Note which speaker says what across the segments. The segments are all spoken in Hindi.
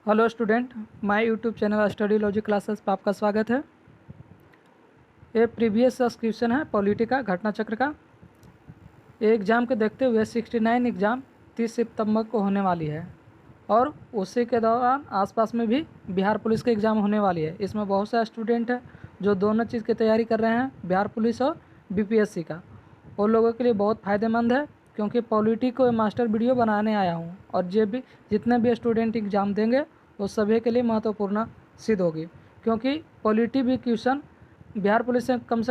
Speaker 1: Hello student, my YouTube channel study logic classes पर आपका स्वागत है। ये प्रीवियस सब्सक्रिप्शन है पॉलिटी का घटना चक्र का। ये एग्ज़ाम के देखते हुए 69 एग्ज़ाम 30 सितंबर को होने वाली है और उसी के दौरान आसपास में भी बिहार पुलिस के एग्ज़ाम होने वाली है। इसमें बहुत सारे स्टूडेंट हैं जो दोनों चीज़ की तैयारी कर रहे हैं, बिहार पुलिस और बीपीएससी का। वो लोगों के लिए बहुत फ़ायदेमंद है क्योंकि पॉलिटी को मास्टर वीडियो बनाने आया हूँ और जितने भी स्टूडेंट एग्ज़ाम देंगे वो सभी के लिए महत्वपूर्ण सिद्ध होगी, क्योंकि पॉलिटी भी क्वेश्चन बिहार पुलिस से कम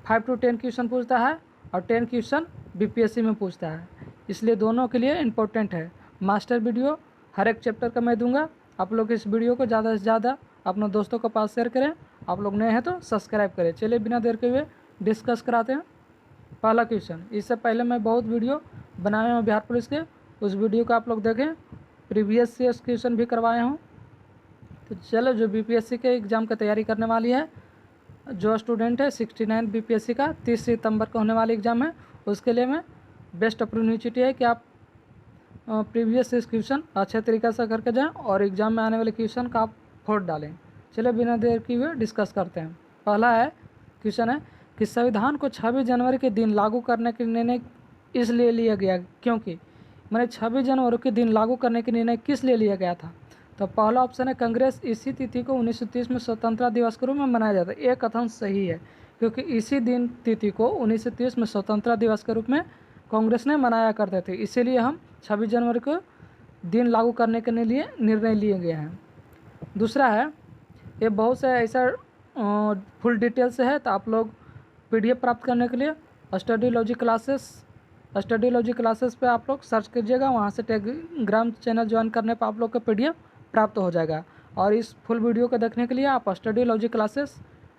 Speaker 1: 5 to 10 क्वेश्चन पूछता है और 10 क्वेश्चन बीपीएससी में पूछता है। इसलिए दोनों के लिए इम्पोर्टेंट है। मास्टर वीडियो हर एक चैप्टर का मैं दूंगा। आप लोग इस वीडियो को ज़्यादा से ज़्यादा अपने दोस्तों के पास शेयर करें। आप लोग नए हैं तो सब्सक्राइब करें। चलिए बिना देर के हुए डिस्कस कराते हैं पहला क्वेश्चन। इससे पहले मैं बहुत वीडियो बनाए हूँ बिहार पुलिस के, उस वीडियो को आप लोग देखें। प्रीवियस ईयर क्वेश्चन भी करवाए हूँ। तो चलो, जो बीपीएससी के एग्ज़ाम की तैयारी करने वाली है, जो स्टूडेंट है 69 बीपीएससी का 30 सितंबर को होने वाला एग्ज़ाम है, उसके लिए मैं बेस्ट अपॉर्चुनिटी है कि आप प्रीवियस क्वेश्चन अच्छे तरीके से करके जाएं और एग्ज़ाम में आने वाले क्वेश्चन का आप फोड़ डालें। चलिए बिना देर किए हुए डिस्कस करते हैं। पहला है क्वेश्चन है कि संविधान को 26 जनवरी के दिन लागू करने के निर्णय इसलिए लिया गया क्योंकि 26 जनवरी के दिन लागू करने के निर्णय किस लिए लिया गया था। तो पहला ऑप्शन है कांग्रेस इसी तिथि को 1930 में स्वतंत्रता दिवस के रूप में मनाया जाता है। ये कथन सही है क्योंकि इसी दिन तिथि को 1930 में स्वतंत्रता दिवस के रूप में कांग्रेस ने मनाया करते थे, इसीलिए हम 26 जनवरी को दिन लागू करने के लिए निर्णय लिए गए हैं। दूसरा है, ये बहुत से ऐसा फुल डिटेल से है, तो आप लोग पीडीएफ प्राप्त करने के लिए स्टडी लॉजिक क्लासेस पे आप लोग सर्च कीजिएगा। वहाँ से टेलीग्राम चैनल ज्वाइन करने पर आप लोग का पीडीएफ प्राप्त हो जाएगा। और इस फुल वीडियो को देखने के लिए आप study logic classes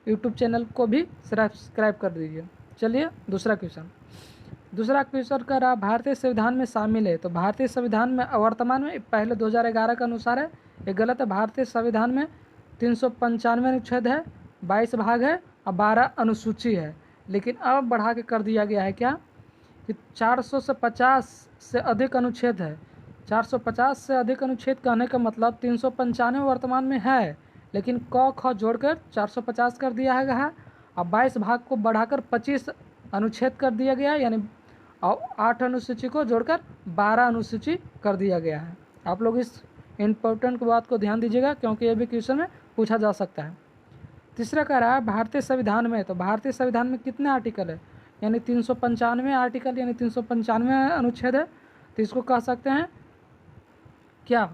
Speaker 1: YouTube channel को भी सब्सक्राइब कर दीजिए। चलिए दूसरा क्वेश्चन कर रहा, भारतीय संविधान में शामिल है। तो भारतीय संविधान में वर्तमान में पहले 2011 के अनुसार है, ये गलत है। भारतीय संविधान में 395 अनुच्छेद है, 22 भाग है और 12 अनुसूची है। लेकिन अब बढ़ा के कर दिया गया है क्या कि 400 से 50 से अधिक अनुच्छेद है। 450 से अधिक अनुच्छेद कहने का मतलब 395 वर्तमान में है, लेकिन क ख जोड़कर 450 कर दिया है और 22 भाग को बढ़ाकर 25 अनुच्छेद कर दिया गया है, यानी 8 अनुसूची को जोड़कर 12 अनुसूची कर दिया गया है। आप लोग इस इम्पोर्टेंट बात को ध्यान दीजिएगा क्योंकि ये भी क्वेश्चन में पूछा जा सकता है। तीसरा कह रहा है भारतीय संविधान में, तो भारतीय संविधान में कितने आर्टिकल है, यानी 395 आर्टिकल यानी 395 अनुच्छेद है। तो इसको कह सकते हैं क्या,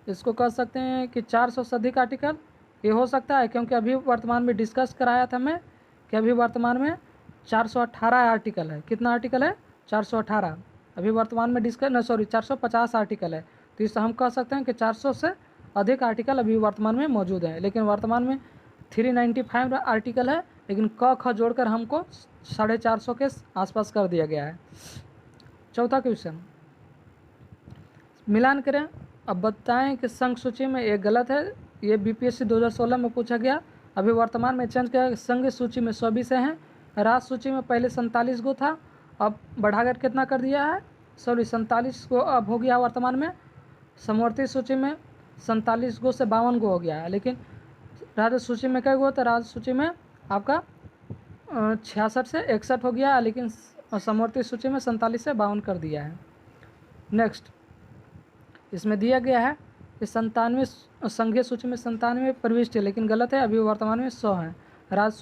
Speaker 1: इसको कह सकते हैं कि 400 से अधिक आर्टिकल। ये हो सकता है क्योंकि अभी वर्तमान में डिस्कस कराया था मैं कि अभी वर्तमान में 418 आर्टिकल है। कितना आर्टिकल है? 418। अभी वर्तमान में 450 आर्टिकल है। तो इससे हम कह सकते हैं कि 400 से अधिक आर्टिकल अभी वर्तमान में मौजूद है, लेकिन वर्तमान में 395 आर्टिकल है, लेकिन क ख जोड़कर हमको 450 के आसपास कर दिया गया है। चौथा क्वेश्चन, मिलान करें। अब बताएं कि संघ सूची में ये गलत है, ये बीपीएससी 2016 में पूछा गया। अभी वर्तमान में चेंज किया, संघ सूची में 120 हैं। राज्य सूची में पहले 47 गो था, अब बढ़ाकर कितना कर दिया है? 47 गो अब हो गया वर्तमान में। समवर्ती सूची में 47 गो से 52 गो हो गया है, लेकिन राज्य सूची में क्या हुआ था? राज्य सूची में आपका 66 से 61 हो गया, लेकिन समवर्ती सूची में 47 से 52 कर दिया है। नेक्स्ट, इसमें दिया गया है कि 97 संघीय सूची में 97 प्रविष्ट है, लेकिन गलत है। अभी वर्तमान में 100 है। राज्य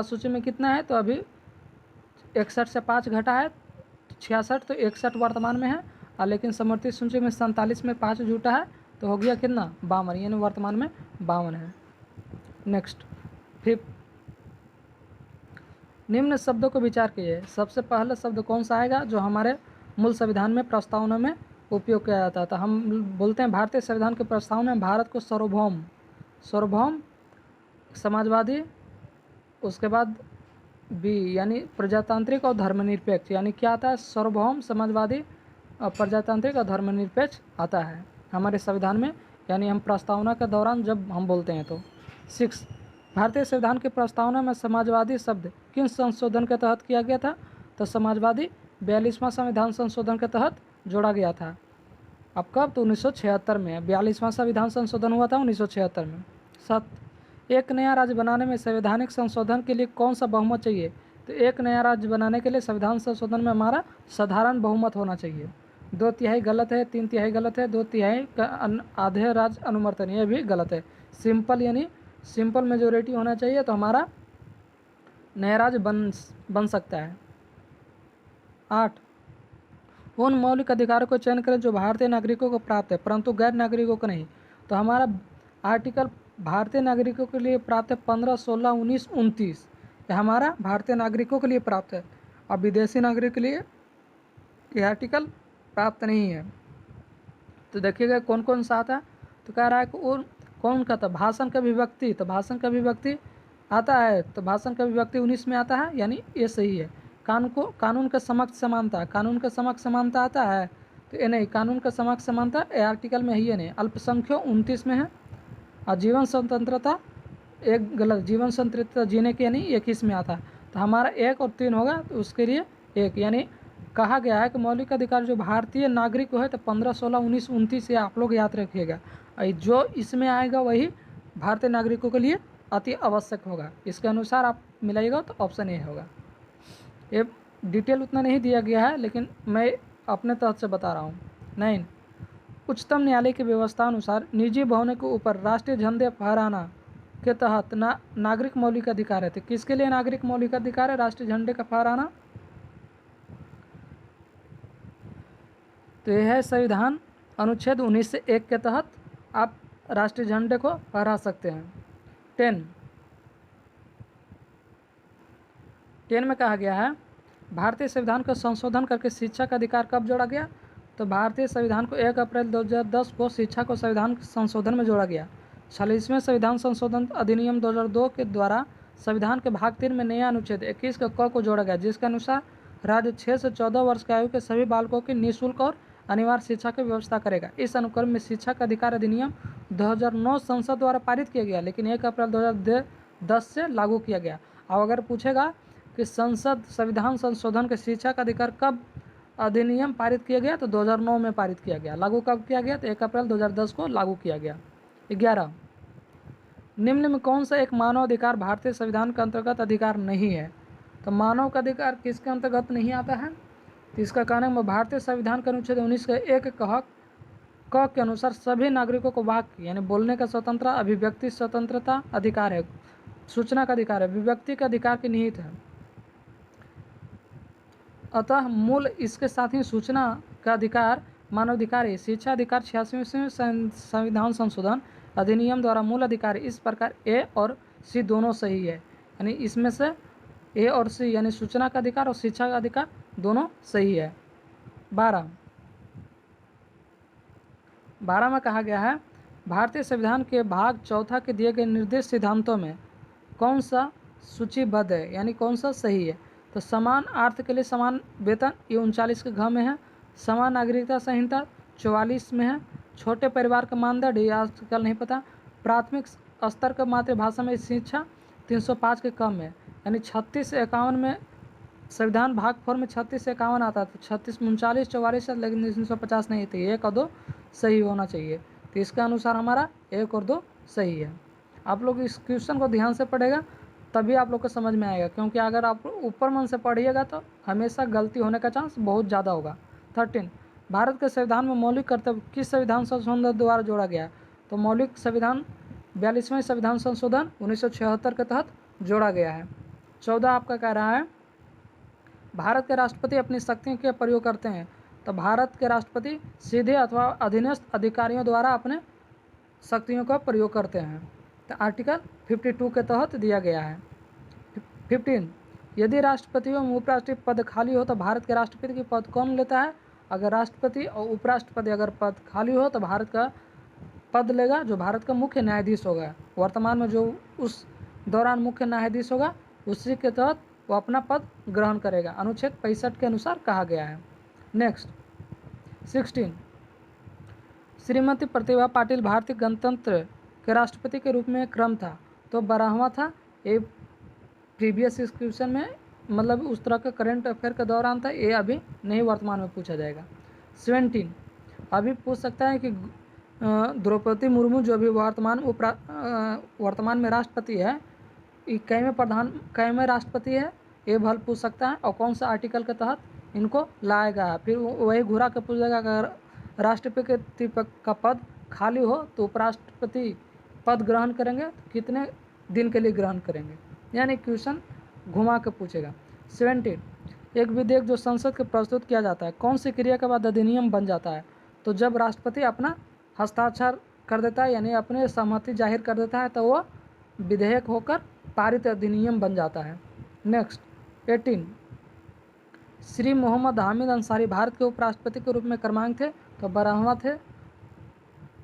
Speaker 1: सूची में कितना है? तो अभी 61 से 5 घटा है 66, तो 61 वर्तमान में है। और लेकिन समवर्ती सूची में 47 में 5 जुटा है, तो हो गया कितना? 52, यानी वर्तमान में 52 है। नेक्स्ट, फिफ्थ, निम्न शब्दों को विचार कीजिए। सबसे पहला शब्द कौन सा आएगा जो हमारे मूल संविधान में प्रस्तावना में उपयोग किया जाता था? हम बोलते हैं भारतीय संविधान के प्रस्तावना में भारत को सार्वभौम, समाजवादी, उसके बाद बी यानी प्रजातांत्रिक और धर्मनिरपेक्ष, यानी क्या आता है? सार्वभौम, समाजवादी और प्रजातांत्रिक और धर्मनिरपेक्ष आता है हमारे संविधान में, यानी हम प्रस्तावना के दौरान जब हम बोलते हैं तो। 6, भारतीय संविधान की प्रस्तावना में समाजवादी शब्द किन संशोधन के तहत किया गया था? तो समाजवादी 42वां संविधान संशोधन के तहत जोड़ा गया था। अब कब? तो 1976 में 42वां संविधान संशोधन हुआ था 1976 में। 7, एक नया राज्य बनाने में संवैधानिक संशोधन के लिए कौन सा बहुमत चाहिए? तो एक नया राज्य बनाने के लिए संविधान संशोधन में हमारा साधारण बहुमत होना चाहिए। 2/3 गलत है, 3/3 गलत है, 2/3 का आधे राज्य अनुमर्तन, ये भी गलत है। सिंपल यानी सिंपल मेजोरिटी होना चाहिए तो हमारा नया राज्य बन सकता है। 8, उन मौलिक अधिकारों को चयन करें जो भारतीय नागरिकों को प्राप्त है परंतु गैर नागरिकों को नहीं। तो हमारा आर्टिकल भारतीय नागरिकों के लिए प्राप्त है 15, 16, 19, 29, यह हमारा भारतीय नागरिकों के लिए प्राप्त है। अब विदेशी नागरिक के लिए यह आर्टिकल प्राप्त नहीं है। तो देखिएगा कौन कौन सा आता है। तो कह रहा है कि कौन का था? भाषण का विभक्ति, तो भाषण का विभक्ति आता है, तो भाषण का विभक्ति 19 में आता है, यानी ये सही है। कानून का समक्ष समानता, कानून का समक्ष समानता आता है, तो ये नहीं, कानून का समक्ष समानता ये आर्टिकल में ही है नहीं। अल्पसंख्यक 29 में है। और जीवन स्वतंत्रता एक गलत, जीवन स्वतंत्रता जीने के यानी 21 में आता है। तो हमारा 1 और 3 होगा, तो उसके लिए 1, यानी कहा गया है कि मौलिक अधिकार जो भारतीय नागरिक है तो 15, 16, 19, 29 ये आप लोग याद रखिएगा। जो इसमें आएगा वही भारतीय नागरिकों के लिए अति आवश्यक होगा। इसके अनुसार आप मिलाइएगा तो ऑप्शन ए होगा। ये डिटेल उतना नहीं दिया गया है लेकिन मैं अपने तहत से बता रहा हूँ। 9, उच्चतम न्यायालय की व्यवस्था अनुसार निजी भवनों के ऊपर राष्ट्रीय झंडे फहराना के तहत नागरिक मौलिक अधिकार है। तो किसके लिए नागरिक मौलिक अधिकार है राष्ट्रीय झंडे का फहराना? तो यह है संविधान अनुच्छेद 19 से 1 के तहत आप राष्ट्रीय झंडे को फहरा सकते हैं। 10 में कहा गया है भारतीय संविधान का संशोधन करके शिक्षा का अधिकार कब जोड़ा गया? तो भारतीय संविधान को 1 अप्रैल 2010 को शिक्षा को संविधान संशोधन में जोड़ा गया। 46वें संविधान संशोधन अधिनियम 2002 के द्वारा संविधान के भाग 3 में नया अनुच्छेद 21 का क को जोड़ा गया, जिसके अनुसार राज्य 6 से 14 वर्ष की आयु के सभी बालकों की निःशुल्क और अनिवार्य शिक्षा की व्यवस्था करेगा। इस अनुक्रम में शिक्षा का अधिकार अधिनियम 2009 संसद द्वारा पारित किया गया लेकिन 1 अप्रैल 2010 से लागू किया गया। अब अगर पूछेगा कि संसद संविधान संशोधन के शिक्षा का अधिकार कब अधिनियम पारित किया गया? तो 2009 में पारित किया गया। लागू कब किया गया? तो 1 अप्रैल 2010 को लागू किया गया। 11, निम्न में कौन सा एक मानव अधिकार भारतीय संविधान के अंतर्गत अधिकार नहीं है? तो मानव का अधिकार किसके अंतर्गत नहीं आता है? तो इसका कहना है भारतीय संविधान के अनुच्छेद 19 के 1 क के अनुसार सभी नागरिकों को वाक्य यानी बोलने का स्वतंत्रता, अभिव्यक्ति स्वतंत्रता अधिकार है, सूचना का अधिकार है, विभक्ति का अधिकार की निहित है। अतः मूल इसके साथ ही सूचना का अधिकार मानवाधिकार है। शिक्षा अधिकार 86वें संविधान संशोधन अधिनियम द्वारा मूल अधिकार इस प्रकार ए और सी दोनों सही है, यानी इसमें से ए और सी यानी सूचना का अधिकार और शिक्षा का अधिकार दोनों सही है। 12 में कहा गया है भारतीय संविधान के भाग 4 के दिए गए निर्दिष्ट सिद्धांतों में कौन सा सूचीबद्ध है, यानी कौन सा सही है? तो समान अर्थ के लिए समान वेतन ये 39 के घ में है। समान नागरिकता संहिता 44 में है। छोटे परिवार का मानदंड ये आजकल नहीं पता। प्राथमिक स्तर का मातृभाषा में शिक्षा 305 के कम है, यानी 36 से 51 में संविधान भाग 4 में 36 से 51 आता था, 36, 39, 44 लेकिन 350 नहीं थे। 1 और 2 सही होना चाहिए। तो इसके अनुसार हमारा 1 और 2 सही है। आप लोग इस क्वेश्चन को ध्यान से पढ़ेगा तभी आप लोग को समझ में आएगा, क्योंकि अगर आप ऊपर मन से पढ़िएगा तो हमेशा गलती होने का चांस बहुत ज़्यादा होगा। 13, भारत के संविधान में मौलिक कर्तव्य किस संविधान संशोधन द्वारा जोड़ा गया है? तो मौलिक संविधान 42वें संविधान संशोधन 1976 के तहत जोड़ा गया है। 14 आपका कह रहा है भारत के राष्ट्रपति अपनी शक्तियों का प्रयोग करते हैं। तो भारत के राष्ट्रपति सीधे अथवा अधीनस्थ अधिकारियों द्वारा अपने शक्तियों का प्रयोग करते हैं। तो आर्टिकल 52 के तहत दिया गया है। 15, यदि राष्ट्रपति एवं उपराष्ट्रपति पद खाली हो तो भारत के राष्ट्रपति की पद कौन लेता है? अगर राष्ट्रपति और उपराष्ट्रपति अगर पद खाली हो तो भारत का पद लेगा जो भारत का मुख्य न्यायाधीश होगा। वर्तमान में जो उस दौरान मुख्य न्यायाधीश होगा उसी के तहत वो अपना पद ग्रहण करेगा। अनुच्छेद 65 के अनुसार कहा गया है। नेक्स्ट 16, श्रीमती प्रतिभा पाटिल भारतीय गणतंत्र के राष्ट्रपति के रूप में क्रम था तो 12वां था। ये प्रीवियस क्वेश्चन में मतलब उस तरह का करंट अफेयर के दौरान था, ये अभी नहीं वर्तमान में पूछा जाएगा। 17, अभी पूछ सकता है कि द्रौपदी मुर्मू जो अभी वर्तमान में राष्ट्रपति है, कईवें राष्ट्रपति है, ये भल पूछ सकता है, और कौन सा आर्टिकल के तहत इनको लाया गया। फिर वही घुरा के पूछेगा अगर राष्ट्रपति का पद खाली हो तो उपराष्ट्रपति पद ग्रहण करेंगे तो कितने दिन के लिए ग्रहण करेंगे, यानी क्वेश्चन घुमा के पूछेगा। 17, एक विधेयक जो संसद के प्रस्तुत किया जाता है कौन सी क्रिया के बाद अधिनियम बन जाता है? तो जब राष्ट्रपति अपना हस्ताक्षर कर देता है, यानी अपने सहमति जाहिर कर देता है, तो वो विधेयक होकर पारित अधिनियम बन जाता है। नेक्स्ट 18, श्री मोहम्मद हामिद अंसारी भारत के उपराष्ट्रपति के रूप में क्रमांक थे, तो 12वां थे।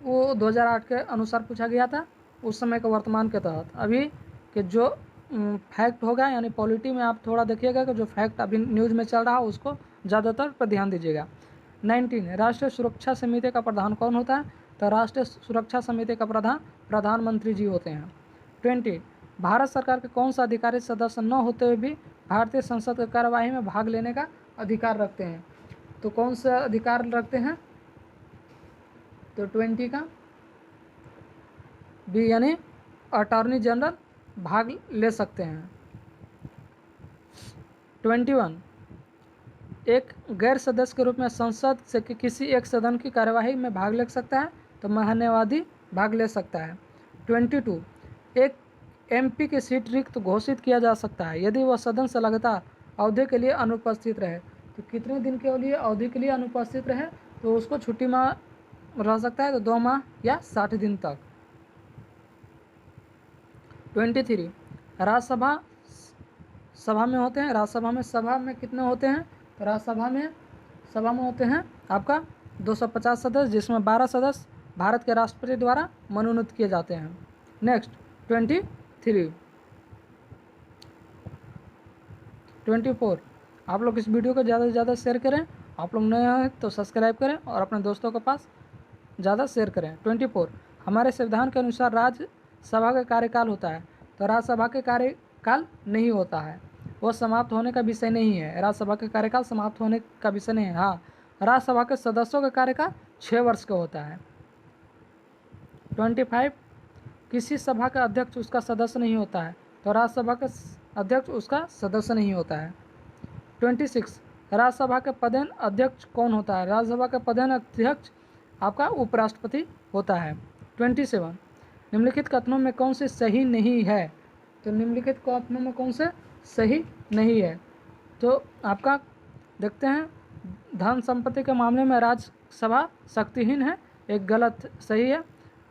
Speaker 1: वो 2008 के अनुसार पूछा गया था, उस समय के वर्तमान के तहत। अभी के जो फैक्ट होगा, यानी पॉलिटी में आप थोड़ा देखिएगा कि जो फैक्ट अभी न्यूज़ में चल रहा है उसको ज़्यादातर पर ध्यान दीजिएगा। 19, राष्ट्रीय सुरक्षा समिति का प्रधान कौन होता है? तो राष्ट्रीय सुरक्षा समिति का प्रधान प्रधानमंत्री जी होते हैं। 20, भारत सरकार के कौन सा अधिकारी सदस्य न होते हुए भी भारतीय संसद की कार्यवाही में भाग लेने का अधिकार रखते हैं? तो कौन सा अधिकार रखते हैं? तो 20 का बी, यानी अटॉर्नी जनरल भाग ले सकते हैं। 21, एक गैर सदस्य के रूप में संसद से किसी एक सदन की कार्यवाही में भाग ले सकता है, तो महान्यायवादी भाग ले सकता है। 22, एक एमपी की सीट रिक्त घोषित किया जा सकता है यदि वह सदन से लगातार अवधि के लिए अनुपस्थित रहे। तो कितने दिन के लिए अवधि के लिए अनुपस्थित रहे तो उसको छुट्टी में रह सकता है, तो 2 माह या 60 दिन तक। 23, राज्यसभा सभा में होते हैं, राज्यसभा में सभा में कितने होते हैं? तो राज्यसभा में सभा में होते हैं आपका 250 सदस्य, जिसमें 12 सदस्य भारत के राष्ट्रपति द्वारा मनोनीत किए जाते हैं। नेक्स्ट 23, 24, आप लोग इस वीडियो को ज़्यादा से ज़्यादा शेयर करें, आप लोग नए हैं तो सब्सक्राइब करें और अपने दोस्तों के पास ज़्यादा शेयर करें। 24, हमारे संविधान के अनुसार राज्यसभा का कार्यकाल होता है, तो राज्यसभा के कार्यकाल नहीं होता है, वो समाप्त होने का विषय नहीं है। राज्यसभा का कार्यकाल समाप्त होने का विषय नहीं है। हाँ, राज्यसभा के सदस्यों का कार्यकाल 6 वर्ष का होता है। 25, किसी सभा का अध्यक्ष उसका सदस्य नहीं होता है, तो राज्यसभा का अध्यक्ष उसका सदस्य नहीं होता है। 26, राज्यसभा के पदेन अध्यक्ष कौन होता है? राज्यसभा का पदेन अध्यक्ष आपका उपराष्ट्रपति होता है। 27, निम्नलिखित कथनों में कौन से सही नहीं है? तो निम्नलिखित कथनों में कौन से सही नहीं है? तो आपका देखते हैं, धन संपत्ति के मामले में राज्यसभा शक्तिहीन है, एक गलत सही है।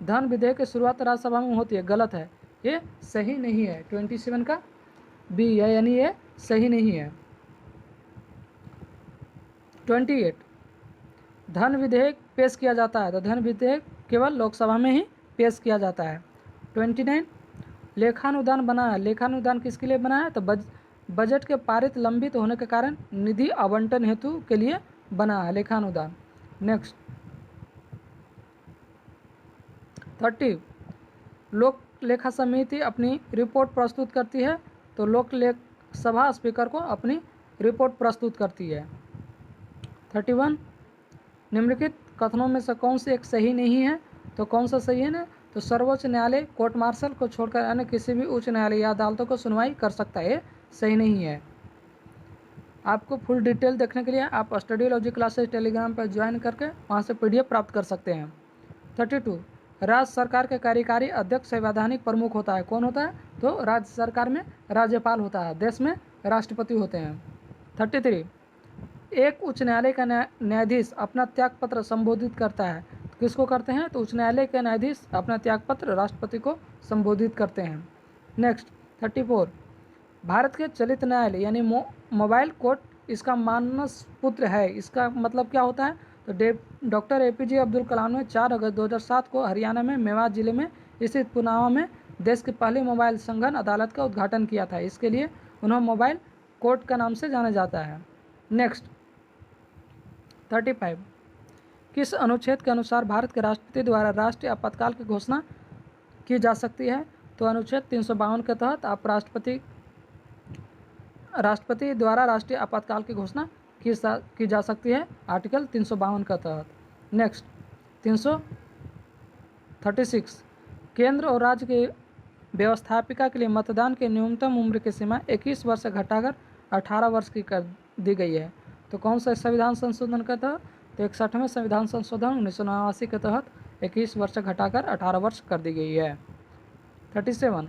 Speaker 1: धन विधेयक की शुरुआत राज्यसभा में होती है, गलत है, ये सही नहीं है। 27 का बी है, यानी ये सही नहीं है। 28, धन विधेयक पेश किया जाता है, तो धन विधेयक केवल लोकसभा में ही पेश किया जाता है। 29, लेखानुदान बना है, लेखानुदान किसके लिए बना है? तो बजट के पारित लंबित होने के कारण निधि आवंटन हेतु के लिए बना है लेखानुदान। नेक्स्ट 30, लोक लेखा समिति अपनी रिपोर्ट प्रस्तुत करती है, तो लोक लेख सभा स्पीकर को अपनी रिपोर्ट प्रस्तुत करती है। 31, निम्नलिखित कथनों में से कौन से एक सही नहीं है? तो कौन सा सही है ना? तो सर्वोच्च न्यायालय कोर्ट मार्शल को छोड़कर अन्य किसी भी उच्च न्यायालय या अदालतों को सुनवाई कर सकता है, सही नहीं है। आपको फुल डिटेल देखने के लिए आप स्टडी लॉजिक क्लासेस टेलीग्राम पर ज्वाइन करके वहाँ से PDF प्राप्त कर सकते हैं। 32, राज्य सरकार के कार्यकारी अध्यक्ष संवैधानिक प्रमुख होता है, कौन होता है? तो राज्य सरकार में राज्यपाल होता है, देश में राष्ट्रपति होते हैं। 33, एक उच्च न्यायालय का न्यायाधीश अपना त्यागपत्र संबोधित करता है, किसको करते हैं? तो उच्च न्यायालय के न्यायाधीश अपना त्यागपत्र राष्ट्रपति को संबोधित करते हैं। नेक्स्ट 34, भारत के चलित न्यायालय यानी मोबाइल कोर्ट इसका मानस पुत्र है, इसका मतलब क्या होता है? तो डॉक्टर APJ अब्दुल कलाम ने 4 अगस्त 2007 को हरियाणा में मेवात जिले में स्थित पुनावा में देश की पहली मोबाइल संघन अदालत का उद्घाटन किया था, इसके लिए उन्हें मोबाइल कोर्ट का नाम से जाना जाता है। नेक्स्ट 35, किस अनुच्छेद के अनुसार भारत के राष्ट्रपति द्वारा राष्ट्रीय आपातकाल की घोषणा की जा सकती है? तो अनुच्छेद 352 के तहत आप राष्ट्रपति द्वारा राष्ट्रीय आपातकाल की घोषणा की जा सकती है, आर्टिकल 352 के तहत। नेक्स्ट 336 केंद्र और राज्य के व्यवस्थापिका के लिए मतदान की न्यूनतम उम्र की सीमा 21 वर्ष से घटाकर 18 वर्ष की कर दी गई है। तो कौन सा संविधान संशोधन का था? तो 61वें संविधान संशोधन 1989 के तहत 21 वर्ष से घटाकर 18 वर्ष कर दी गई है। 37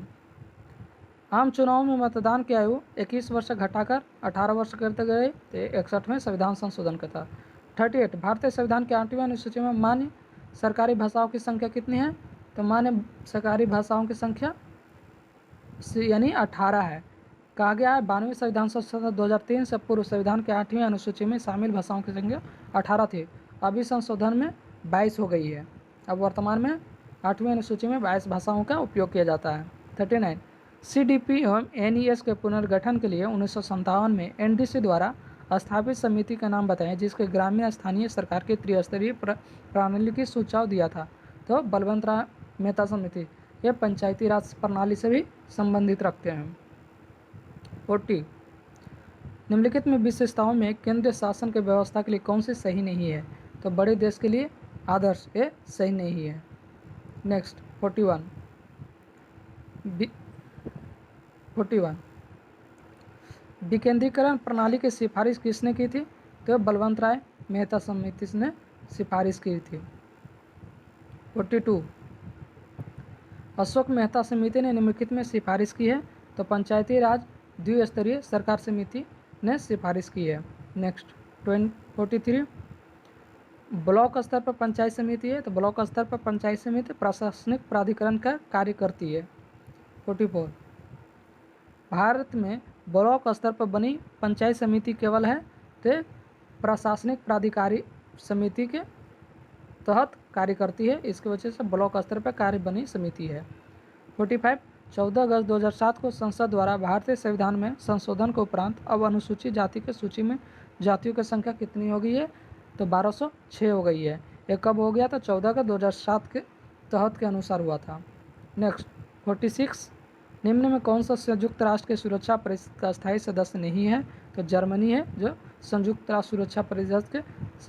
Speaker 1: आम चुनाव में मतदान की आयु 21 वर्ष से घटाकर 18 वर्ष कर दी गई। तो 61वें संविधान संशोधन का था। 38 भारतीय संविधान के 8वीं अनुसूची में मान्य सरकारी भाषाओं की संख्या कितनी है? तो मान्य सरकारी भाषाओं की संख्या यानी 18 है। कहा गया है 92वें संविधान संशोधन 2003 से पूर्व संविधान के 8वीं अनुसूची में शामिल भाषाओं की संख्या 18 थी। अभी संशोधन में 22 हो गई है। अब वर्तमान में 8वीं अनुसूची में 22 भाषाओं का उपयोग किया जाता है। 39 CDP एवं NES के पुनर्गठन के लिए 1957 में NDC द्वारा स्थापित समिति का नाम बताएं जिसके ग्रामीण स्थानीय सरकार की त्रिस्तरीय प्रणाली की सुझाव दिया था। तो बलवंत राय मेहता समिति। यह पंचायती राज प्रणाली से भी संबंधित रखते हैं। 40 निम्नलिखित में विशेषताओं में केंद्रीय शासन की व्यवस्था के लिए कौन सी सही नहीं है? तो बड़े देश के लिए आदर्श ये सही नहीं है। नेक्स्ट 41 विकेंद्रीकरण प्रणाली की सिफारिश किसने की थी? तो बलवंत राय मेहता समिति ने सिफारिश की थी। 42 अशोक मेहता समिति ने निम्नलिखित में सिफारिश की है। तो पंचायती राज द्विस्तरीय सरकार समिति ने सिफारिश की है। नेक्स्ट 43 ब्लॉक स्तर पर पंचायत समिति है। तो ब्लॉक स्तर पर पंचायत समिति प्रशासनिक प्राधिकरण का कार्य करती है। 44 भारत में ब्लॉक स्तर पर बनी पंचायत समिति केवल है तो प्रशासनिक प्राधिकारी समिति के तहत कार्य करती है। इसकी वजह से ब्लॉक स्तर पर कार्य बनी समिति है। 45 14 अगस्त 2007 को संसद द्वारा भारतीय संविधान में संशोधन के उपरांत अब अनुसूचित जाति की सूची में जातियों की संख्या कितनी हो गई है? तो 1206 हो गई है। ये कब हो गया था? 14 अगस्त 2007 के तहत के अनुसार हुआ था। नेक्स्ट 46 निम्न में कौन सा संयुक्त राष्ट्र के सुरक्षा परिषद का अस्थायी सदस्य नहीं है? तो जर्मनी है जो संयुक्त राष्ट्र सुरक्षा परिषद के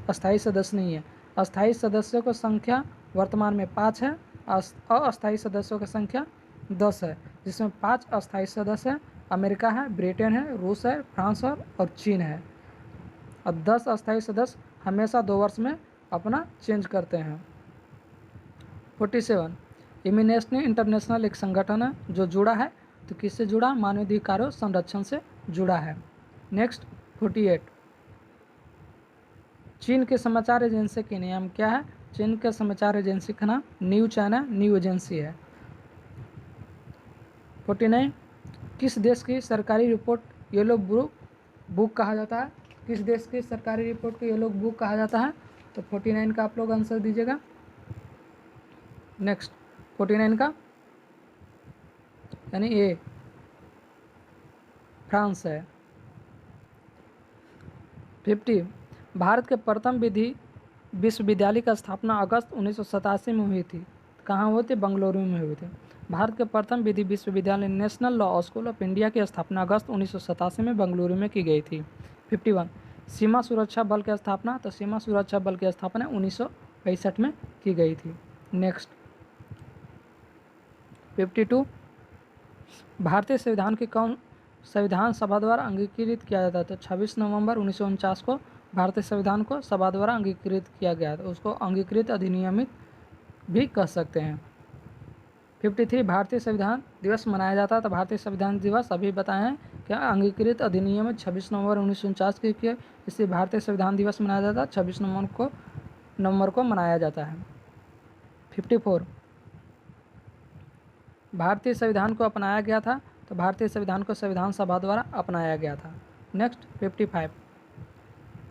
Speaker 1: अस्थायी सदस्य नहीं है। अस्थायी सदस्यों की संख्या वर्तमान में 5 है। अस्थायी सदस्यों की संख्या 10 है, जिसमें 5 अस्थायी सदस्य हैं। अमेरिका है, ब्रिटेन है, रूस है, फ्रांस है और चीन है। और 10 अस्थायी सदस्य हमेशा 2 वर्ष में अपना चेंज करते हैं। 47 एमनेस्टी इंटरनेशनल एक संगठन है जो जुड़ा है। तो किससे जुड़ा? मानवाधिकारों संरक्षण से जुड़ा है। नेक्स्ट 48 चीन के समाचार एजेंसी के नियम क्या है? चीन के समाचार एजेंसी का नाम न्यू चाइना न्यू एजेंसी है। 49 किस देश की सरकारी रिपोर्ट येलो बुक कहा जाता है? किस देश की सरकारी रिपोर्ट को येलो बुक कहा जाता है? तो 49 का आप लोग आंसर दीजिएगा। नेक्स्ट 49 का यानी ए फ्रांस है। 50 भारत के प्रथम विधि विश्वविद्यालय का स्थापना अगस्त 1987 में हुई थी। कहाँ हुई थी? बंगलुरु में हुई थी। भारत के प्रथम विधि विश्वविद्यालय national law school of India की स्थापना अगस्त 1987 में बंगलुरु में की गई थी। 51 सीमा सुरक्षा बल की स्थापना। तो सीमा सुरक्षा बल की स्थापना 1965 में की गई थी। नेक्स्ट 52 भारतीय संविधान के कौन संविधान सभा द्वारा अंगीकृत किया जाता है? तो 26 नवंबर 1949 को भारतीय संविधान को सभा द्वारा अंगीकृत किया गया था। उसको अंगीकृत अधिनियमित भी कह सकते हैं। 53 भारतीय संविधान दिवस मनाया जाता है। तो भारतीय संविधान दिवस अभी बताए हैं क्या अंगीकृत अधिनियम 26 नवंबर 1949 के किए, इसलिए भारतीय संविधान दिवस मनाया जाता है। 26 नवंबर को मनाया जाता है। 54 भारतीय संविधान को अपनाया गया था। तो भारतीय संविधान को संविधान सभा द्वारा अपनाया गया था। नेक्स्ट 55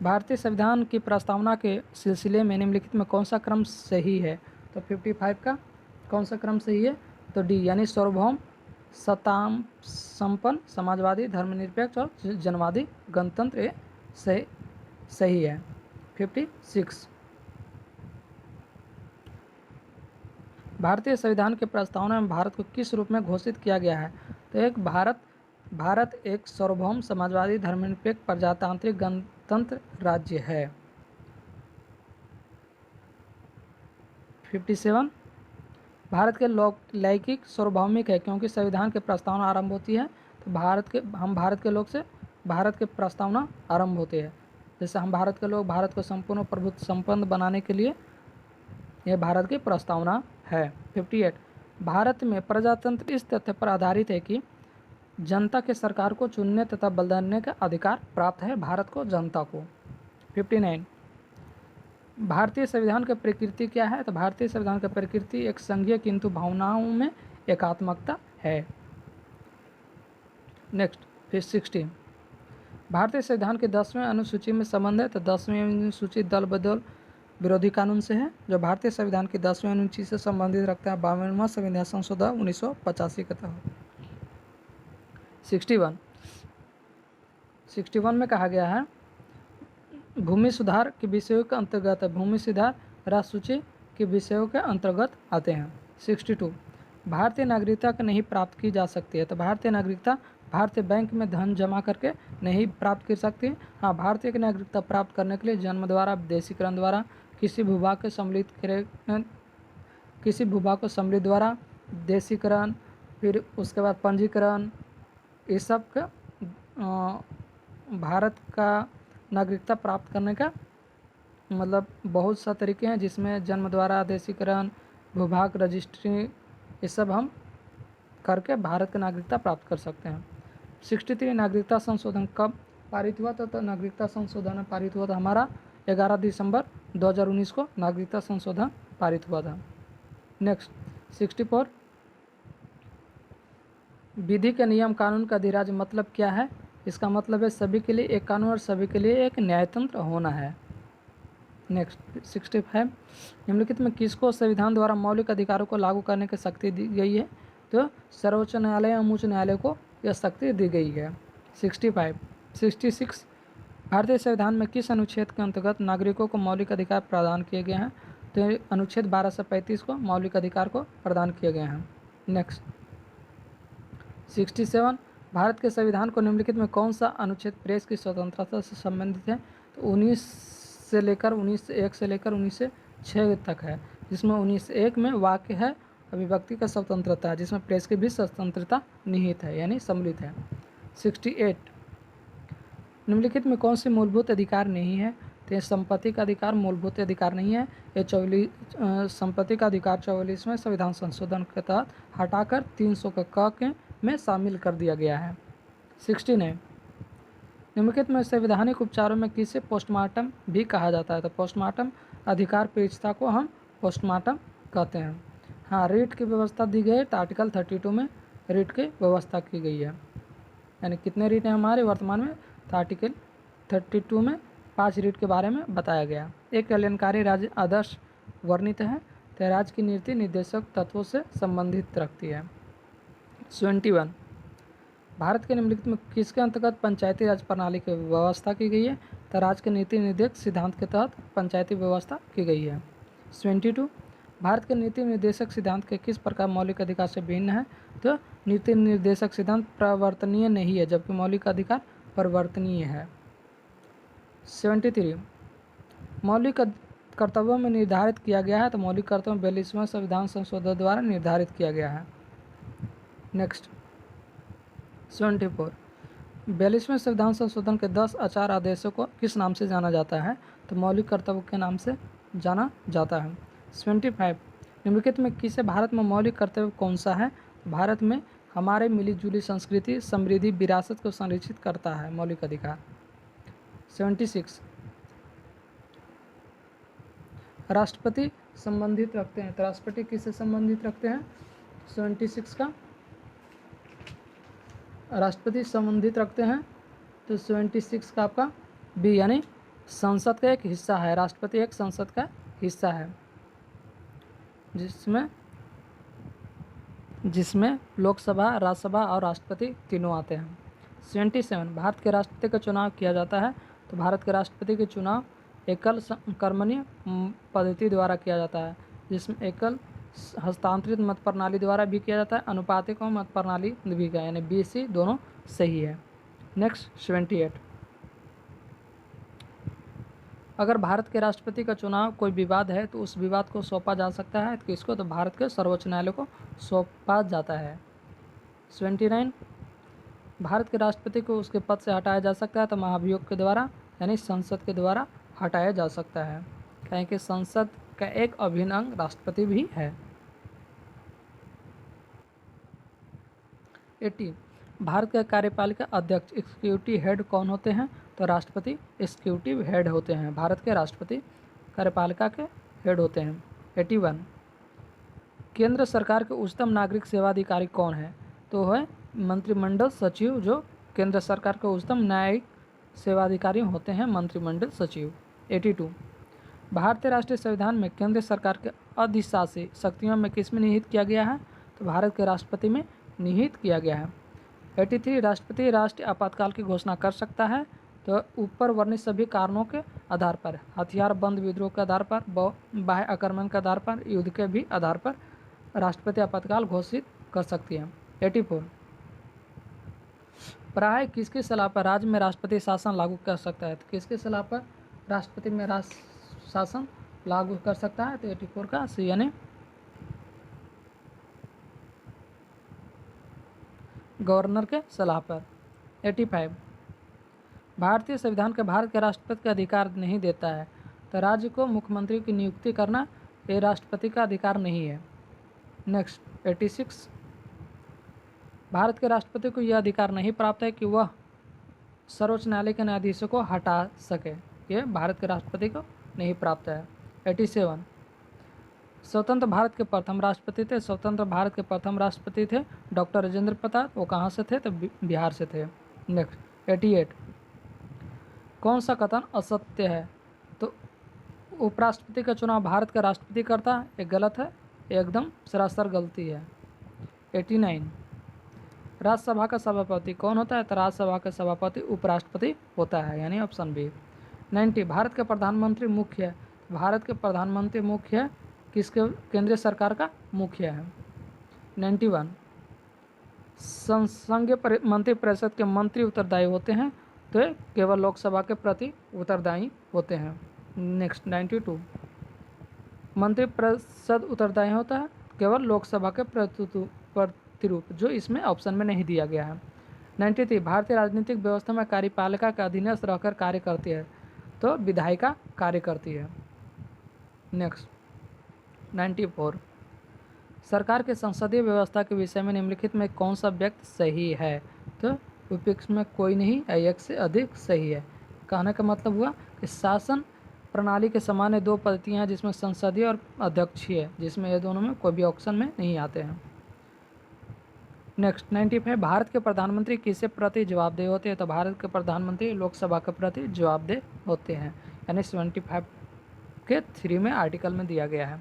Speaker 1: भारतीय संविधान की प्रस्तावना के सिलसिले में निम्नलिखित में कौन सा क्रम सही है? तो 55 का कौन सा क्रम सही है? तो डी यानी सार्वभौम सत्ता संपन्न समाजवादी धर्मनिरपेक्ष और जनवादी गणतंत्र ये सही है। 56 भारतीय संविधान के प्रस्तावना में भारत को किस रूप में घोषित किया गया है? तो एक भारत एक सार्वभौम समाजवादी धर्मनिरपेक्ष प्रजातांत्रिक गणतंत्र राज्य है। 57 भारत के लोक लैंगिक सार्वभौमिक है क्योंकि संविधान की प्रस्तावना आरंभ होती है तो भारत के लोग से भारत की प्रस्तावना आरंभ होती है। जैसे हम भारत के लोग भारत को संपूर्ण प्रभुत्व संपन्न बनाने के लिए यह भारत की प्रस्तावना है। 58 भारत में प्रजातंत्र इस तथ्य पर आधारित है कि जनता के सरकार को चुनने तथा बदलने का अधिकार प्राप्त है भारत को जनता को। 59 भारतीय संविधान की प्रकृति क्या है तो भारतीय संविधान की प्रकृति एक संघीय किंतु भावनाओं में एकात्मकता है। नेक्स्ट फिर 60 भारतीय संविधान के 10वें अनुसूची में संबंध है तो 10वीं अनुसूची दल बदल विरोधी कानून से है जो भारतीय संविधान की 10वीं अनुसूची से संबंधित रखता है 52वां संविधान संशोधन 1985 के तहत। 61 में कहा गया है भूमि सुधार के विषयों के अंतर्गत भूमि सुधार राष्ट्र सूची के विषयों के अंतर्गत आते हैं। 62 भारतीय नागरिकता नहीं प्राप्त की जा सकती है तो भारतीय नागरिकता भारतीय बैंक में धन जमा करके नहीं प्राप्त कर सकती। हाँ, भारतीय की नागरिकता प्राप्त करने के लिए जन्म द्वारा विदेशीकरण द्वारा किसी भूभाग के सम्मिलित द्वारा देशीकरण फिर उसके बाद पंजीकरण इस सब का भारत का नागरिकता प्राप्त करने का मतलब बहुत सा तरीके हैं जिसमें जन्म द्वारा देशीकरण भूभाग रजिस्ट्री ये सब हम करके भारत की नागरिकता प्राप्त कर सकते हैं। 63 नागरिकता संशोधन कब पारित हुआ था तो नागरिकता संशोधन पारित हुआ था हमारा 11 दिसंबर 2019 को नागरिकता संशोधन पारित हुआ था। नेक्स्ट 64 विधि के नियम कानून का अधिराज्य मतलब क्या है इसका मतलब है सभी के लिए एक कानून और सभी के लिए एक न्यायतंत्र होना है। नेक्स्ट 65 निम्नलिखित में किसको संविधान द्वारा मौलिक अधिकारों को लागू करने की शक्ति दी गई है तो सर्वोच्च न्यायालय एवं उच्च न्यायालय को यह शक्ति दी गई है। 66 भारतीय संविधान में किस अनुच्छेद के अंतर्गत नागरिकों को मौलिक अधिकार प्रदान किए गए हैं तो अनुच्छेद 1235 को मौलिक अधिकार को प्रदान किए गए हैं। नेक्स्ट 67 भारत के संविधान को निम्नलिखित में कौन सा अनुच्छेद प्रेस की स्वतंत्रता से संबंधित है तो 19 से लेकर 1906 तक है जिसमें 1901 में वाक्य है अभिव्यक्ति का स्वतंत्रता है जिसमें प्रेस की भी स्वतंत्रता निहित है यानी सम्मिलित है। 68 निम्नलिखित में कौन सी मूलभूत अधिकार नहीं है तो संपत्ति का अधिकार मूलभूत अधिकार नहीं है। ये संपत्ति का अधिकार 44वें संविधान संशोधन के तहत हटाकर 300 के में शामिल कर दिया गया है। 69 निम्नलिखित में संवैधानिक उपचारों में किसे पोस्टमार्टम भी कहा जाता है तो पोस्टमार्टम अधिकार पेचता को हम पोस्टमार्टम कहते हैं। हाँ, रीट की व्यवस्था दी गई है तो आर्टिकल 32 में रीट की व्यवस्था की गई है यानी कितने रीट हैं हमारे वर्तमान में तो आर्टिकल 32 में 5 रीट के बारे में बताया गया। एक कल्याणकारी राज्य आदर्श वर्णित है तो राज्य की नीति निर्देशक तत्वों से संबंधित रखती है। 71 भारत के निम्नलिखित में किसके अंतर्गत पंचायती राज प्रणाली की व्यवस्था की गई है तो राज्य के नीति निर्देशक सिद्धांत के तहत पंचायती व्यवस्था की गई है। 72 भारत के नीति निर्देशक सिद्धांत के किस प्रकार मौलिक अधिकार से भिन्न है तो नीति निर्देशक सिद्धांत प्रवर्तनीय नहीं है जबकि मौलिक अधिकार परिवर्तनीय है। 73 मौलिक कर्तव्यों में निर्धारित किया गया है तो मौलिक कर्तव्य 42वें संविधान संशोधन द्वारा निर्धारित किया गया है। नेक्स्ट 74 42वें संविधान संशोधन के 10 आचार आदेशों को किस नाम से जाना जाता है तो मौलिक कर्तव्य के नाम से जाना जाता है। 75 निम्नलिखित में किसे भारत में मौलिक कर्तव्य कौन सा है भारत में हमारे मिलीजुली संस्कृति समृद्धि विरासत को संरक्षित करता है मौलिक अधिकार। 76 राष्ट्रपति संबंधित रखते हैं तो राष्ट्रपति किससे संबंधित रखते हैं 76 का राष्ट्रपति संबंधित रखते हैं तो 76 का आपका बी यानी संसद का एक हिस्सा है। राष्ट्रपति एक संसद का हिस्सा है जिसमें लोकसभा राज्यसभा और राष्ट्रपति तीनों आते हैं। 77 भारत के राष्ट्रपति का चुनाव किया जाता है तो भारत के राष्ट्रपति के चुनाव एकल कर्मण्य पद्धति द्वारा किया जाता है जिसमें एकल हस्तांतरित मत प्रणाली द्वारा भी किया जाता है अनुपातिक मत प्रणाली भी का यानी BC दोनों सही है। नेक्स्ट 78 अगर भारत के राष्ट्रपति का चुनाव कोई विवाद है तो उस विवाद को सौंपा जा सकता है तो किसको, तो भारत के सर्वोच्च न्यायालय को सौंपा जाता है। 79, भारत के राष्ट्रपति को उसके पद से हटाया जा सकता है तो महाभियोग के द्वारा यानी संसद के द्वारा हटाया जा सकता है, क्योंकि संसद का एक अभिन्न अंग राष्ट्रपति भी है। 80, भारत के कार्यपालिका अध्यक्ष एग्जीक्यूटिव हेड कौन होते हैं, तो राष्ट्रपति एग्जीक्यूटिव हेड होते हैं। भारत के राष्ट्रपति कार्यपालिका के हेड होते हैं। 81, केंद्र सरकार के उच्चतम नागरिक सेवा अधिकारी कौन है, तो है मंत्रिमंडल सचिव, जो केंद्र सरकार के उच्चतम न्यायिक सेवाधिकारी होते हैं, मंत्रिमंडल सचिव। 82, भारतीय राष्ट्रीय संविधान में केंद्र सरकार के अधिशासी शक्तियों में किस में निहित किया गया है, तो भारत के राष्ट्रपति में निहित किया गया है। 83, राष्ट्रपति राष्ट्रीय आपातकाल की घोषणा कर सकता है, तो ऊपर वर्णित सभी कारणों के आधार पर, हथियार बंद विद्रोह के आधार पर, बाह्य आक्रमण के आधार पर, युद्ध के भी आधार पर राष्ट्रपति आपातकाल घोषित कर सकती है। 84, प्राय किसकी सलाह पर राज्य में राष्ट्रपति शासन लागू कर सकता है, तो किसकी सलाह पर राष्ट्रपति में राष्ट्र शासन लागू कर सकता है, तो 84 का सी यानी गवर्नर के सलाह पर। 85, भारतीय संविधान के भारत के राष्ट्रपति का अधिकार नहीं देता है, तो राज्य को मुख्यमंत्री की नियुक्ति करना ये राष्ट्रपति का अधिकार नहीं है। नेक्स्ट 86, भारत के राष्ट्रपति को यह अधिकार नहीं प्राप्त है कि वह सर्वोच्च न्यायालय के न्यायाधीशों को हटा सके, यह भारत के राष्ट्रपति को नहीं प्राप्त है। 87, स्वतंत्र भारत के प्रथम राष्ट्रपति थे, स्वतंत्र भारत के प्रथम राष्ट्रपति थे डॉक्टर राजेंद्र प्रसाद, वो कहाँ से थे, तो बिहार से थे। नेक्स्ट 88, कौन सा कथन असत्य है, तो उपराष्ट्रपति का चुनाव भारत का राष्ट्रपति करता है, ये गलत है, एकदम सरासर गलती है। 89, राज्यसभा का सभापति कौन होता है, तो राज्यसभा का सभापति उपराष्ट्रपति होता है, यानी ऑप्शन बी। 90, भारत के प्रधानमंत्री मुख्य है, भारत के प्रधानमंत्री मुख्य है, किसके, केंद्रीय सरकार का मुख्य है। 91, संसदीय मंत्रिपरिषद के मंत्री उत्तरदायी होते हैं, तो केवल लोकसभा के प्रति उत्तरदायी होते हैं। नेक्स्ट 92, मंत्रिपरिषद उत्तरदायी होता है केवल लोकसभा के प्रतिरूप, जो इसमें ऑप्शन में नहीं दिया गया है। 93, भारतीय राजनीतिक व्यवस्था में कार्यपालिका के अधीनस्थ रहकर कार्य करती है, तो विधायिका कार्य करती है। नेक्स्ट 94, सरकार के संसदीय व्यवस्था के विषय में निम्नलिखित में कौन सा व्यक्ति सही है, तो विपक्ष में कोई नहीं, एक से अधिक सही है। कहने का मतलब हुआ कि शासन प्रणाली के सामान्य दो पद्धतियाँ हैं, जिसमें संसदीय और अध्यक्षीय है, जिसमें ये दोनों में कोई भी ऑप्शन में नहीं आते हैं। नेक्स्ट 95, भारत के प्रधानमंत्री किसके प्रति जवाबदेह होते हैं, तो भारत के प्रधानमंत्री लोकसभा के प्रति जवाबदेह होते हैं, यानी 75 के 3 में आर्टिकल में दिया गया है।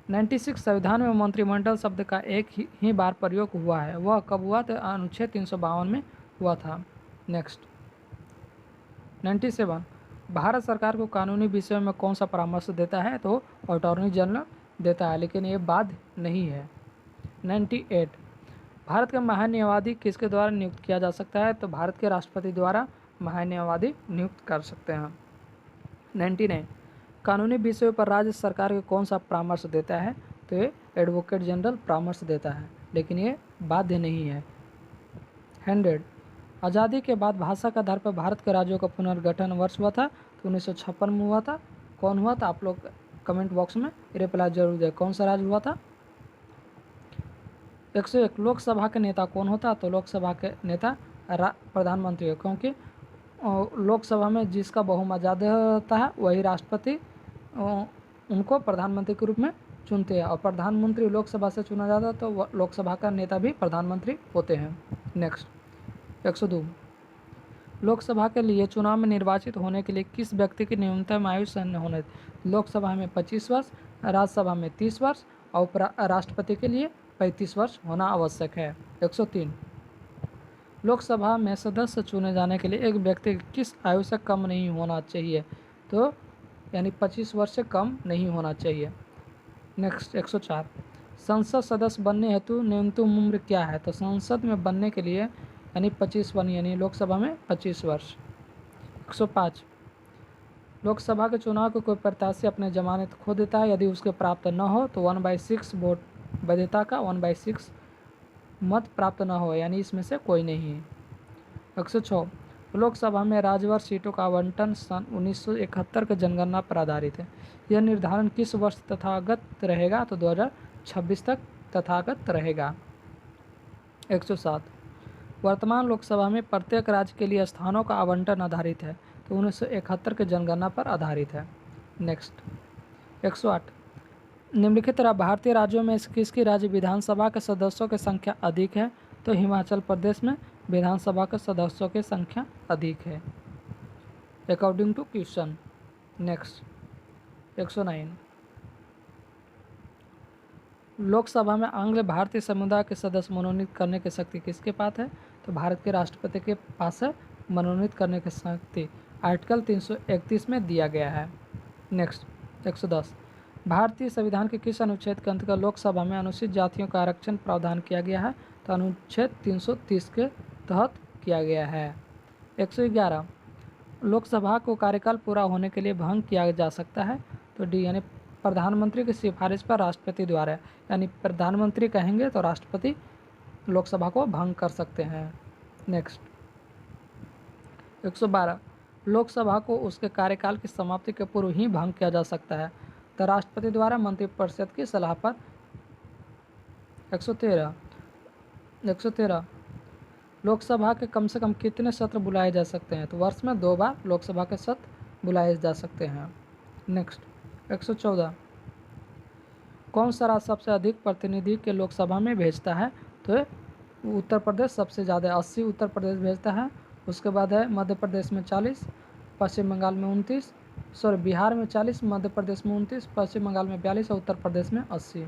Speaker 1: 96, संविधान में मंत्रिमंडल शब्द का एक ही बार प्रयोग हुआ है, वह कब हुआ, तो अनुच्छेद 352 में हुआ था। नेक्स्ट 97, भारत सरकार को कानूनी विषयों में कौन सा परामर्श देता है, तो अटॉर्नी जनरल देता है, लेकिन ये बाध्य नहीं है। 98, भारत का महान्यायवादी किसके द्वारा नियुक्त किया जा सकता है, तो भारत के राष्ट्रपति द्वारा महान्यायवादी नियुक्त कर सकते हैं। 99, कानूनी विषयों पर राज्य सरकार को कौन सा परामर्श देता है, तो ये एडवोकेट जनरल परामर्श देता है, लेकिन ये बाध्य नहीं है। 100, आज़ादी के बाद भाषा के आधार पर भारत के राज्यों का पुनर्गठन वर्ष हुआ था, तो 1956 में हुआ था। कौन हुआ था, आप लोग कमेंट बॉक्स में रिप्लाई जरूर दें, कौन सा राज्य हुआ था। 101, लोकसभा के नेता कौन होता, तो लोकसभा के नेता प्रधानमंत्री है, क्योंकि लोकसभा में जिसका बहुमत ज़्यादा होता है वही राष्ट्रपति उनको प्रधानमंत्री के रूप में चुनते हैं, और प्रधानमंत्री लोकसभा से चुना जाता है, तो लोकसभा का नेता भी प्रधानमंत्री होते हैं। नेक्स्ट 102, लोकसभा के लिए चुनाव में निर्वाचित होने के लिए किस व्यक्ति की न्यूनतम आयु सैन्य होने, लोकसभा में 25 वर्ष, राज्यसभा में 30 वर्ष और राष्ट्रपति के लिए 35 वर्ष होना आवश्यक है। 103, लोकसभा में सदस्य चुने जाने के लिए एक व्यक्ति किस आयु से कम नहीं होना चाहिए, तो यानी 25 वर्ष से कम नहीं होना चाहिए। नेक्स्ट 104, संसद सदस्य बनने हेतु न्यूनतम उम्र क्या है, तो संसद में बनने के लिए यानी 25 वर्ष, यानी लोकसभा में 25 वर्ष। 105, लोकसभा के चुनाव को कोई प्रत्याशी अपने जमानत खो देता है, यदि उसके प्राप्त न हो तो 1/6 वोट वैधता का 1/6 मत प्राप्त न हो, यानी इसमें से कोई नहीं। 106 लोकसभा में राज्यवार सीटों का आवंटन सन 1971 के जनगणना पर आधारित है। यह निर्धारण किस वर्ष तथागत रहेगा, तो 2026 तक तथागत रहेगा। 107 वर्तमान लोकसभा में प्रत्येक राज्य के लिए स्थानों का आवंटन आधारित है, तो 1971 के जनगणना पर आधारित है। नेक्स्ट 108 निम्नलिखित भारतीय राज्यों में किसकी राज्य विधानसभा के सदस्यों की संख्या अधिक है, तो हिमाचल प्रदेश में विधानसभा के सदस्यों की संख्या अधिक है, according to question. Next 109 Lok Sabha में आंग्ल भारतीय समुदाय के सदस्य मनोनीत करने की शक्ति किसके पास है, तो भारत के राष्ट्रपति के पास है मनोनीत करने की शक्ति, आर्टिकल 331 में दिया गया है। नेक्स्ट 110 भारतीय संविधान के किस अनुच्छेद के अंतर्गत लोकसभा में अनुसूचित जातियों का आरक्षण प्रावधान किया गया है, तो अनुच्छेद 330 के तहत किया गया है। 111 लोकसभा को कार्यकाल पूरा होने के लिए भंग किया जा सकता है, तो डी यानी प्रधानमंत्री की सिफारिश पर राष्ट्रपति द्वारा, यानी प्रधानमंत्री कहेंगे तो राष्ट्रपति लोकसभा को भंग कर सकते हैं। नेक्स्ट 112 लोकसभा को उसके कार्यकाल की समाप्ति के पूर्व ही भंग किया जा सकता है, तो राष्ट्रपति द्वारा मंत्रिपरिषद की सलाह पर। 113 लोकसभा के कम से कम कितने सत्र बुलाए जा सकते हैं, तो वर्ष में 2 बार लोकसभा के सत्र बुलाए जा सकते हैं। नेक्स्ट 114 कौन सा राज्य सबसे अधिक प्रतिनिधि के लोकसभा में भेजता है, तो उत्तर प्रदेश सबसे ज़्यादा 80 उत्तर प्रदेश भेजता है। उसके बाद है मध्य प्रदेश में 40, पश्चिम बंगाल में 29, बिहार में 40, मध्य प्रदेश में 29, पश्चिम बंगाल में 42 और उत्तर प्रदेश में 80।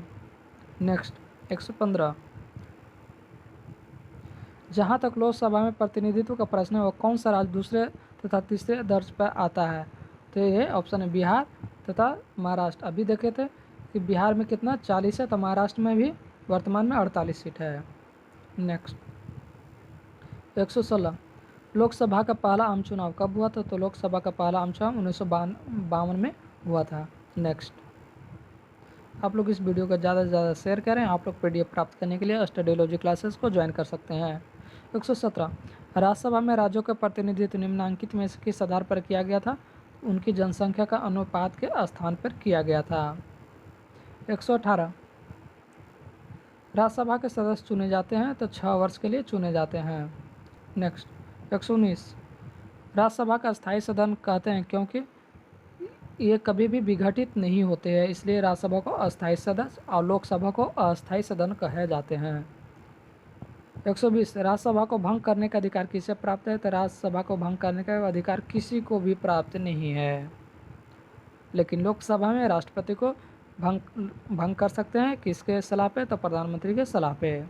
Speaker 1: नेक्स्ट 115 जहाँ तक लोकसभा में प्रतिनिधित्व का प्रश्न है, वह कौन सा राज्य दूसरे तथा तीसरे दर्ज पर आता है, तो ये ऑप्शन है बिहार तथा महाराष्ट्र। अभी देखे थे कि बिहार में कितना 40 है, तो महाराष्ट्र में भी वर्तमान में 48 सीट है। नेक्स्ट 116 लोकसभा का पहला आम चुनाव कब हुआ था, तो लोकसभा का पहला आम चुनाव 1952 में हुआ था। नेक्स्ट आप लोग इस वीडियो को ज़्यादा से ज़्यादा शेयर करें। आप लोग PDF प्राप्त करने के लिए स्टडीलॉजी क्लासेस को ज्वाइन कर सकते हैं। 117 राज्यसभा में राज्यों का प्रतिनिधित्व निम्नलिखित में से किस आधार पर किया गया था, उनकी जनसंख्या का अनुपात के स्थान पर किया गया था। 118 राज्यसभा के सदस्य चुने जाते हैं, तो 6 वर्ष के लिए चुने जाते हैं। नेक्स्ट 119 राज्यसभा का स्थायी सदन कहते हैं क्योंकि ये कभी भी विघटित नहीं होते हैं, इसलिए राज्यसभा को अस्थायी सदस्य और लोकसभा को अस्थायी सदन कहे जाते हैं। 120 राज्यसभा को भंग करने का अधिकार किसे प्राप्त है, तो राज्यसभा को भंग करने का अधिकार किसी को भी प्राप्त नहीं है, लेकिन लोकसभा में राष्ट्रपति को भंग कर सकते हैं। किसके सलाह पे, तो प्रधानमंत्री के सलाह पे।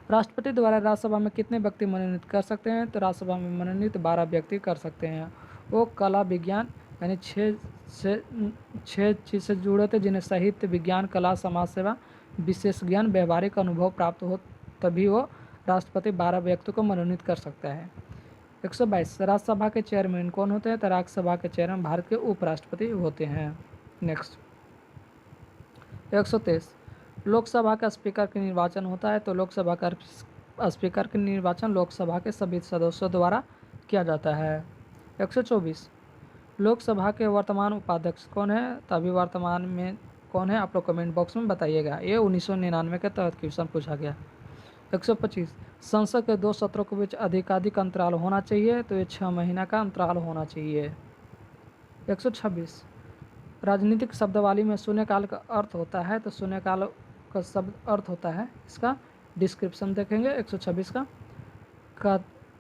Speaker 1: राष्ट्रपति द्वारा राज्यसभा में कितने व्यक्ति मनोनीत कर सकते हैं, तो राज्यसभा में मनोनीत 12 व्यक्ति कर सकते हैं। वो कला विज्ञान यानी 6 चीज़ से जुड़े थे, जिन्हें साहित्य, विज्ञान, कला, समाज सेवा, विशेष ज्ञान, व्यवहारिक अनुभव प्राप्त हो, तभी वो राष्ट्रपति 12 व्यक्ति को मनोनीत कर सकता है। 122 राज्यसभा के चेयरमैन कौन होते हैं, तो राज्यसभा के चेयरमैन भारत के उपराष्ट्रपति होते हैं। नेक्स्ट 123 लोकसभा का स्पीकर का निर्वाचन होता है, तो लोकसभा का स्पीकर का निर्वाचन लोकसभा के सभी सदस्यों द्वारा किया जाता है। 124 लोकसभा के वर्तमान उपाध्यक्ष कौन है, तो अभी वर्तमान में कौन है, आप लोग कमेंट बॉक्स में बताइएगा। ये 1999 के तहत क्वेश्चन पूछा गया। 125 संसद के 2 सत्रों के बीच अधिकाधिक अंतराल होना चाहिए, तो ये 6 महीना का अंतराल होना चाहिए। 126 राजनीतिक शब्दावली में शून्यकाल का अर्थ होता है, तो शून्यकाल का शब्द अर्थ होता है, इसका डिस्क्रिप्शन देखेंगे। 126 का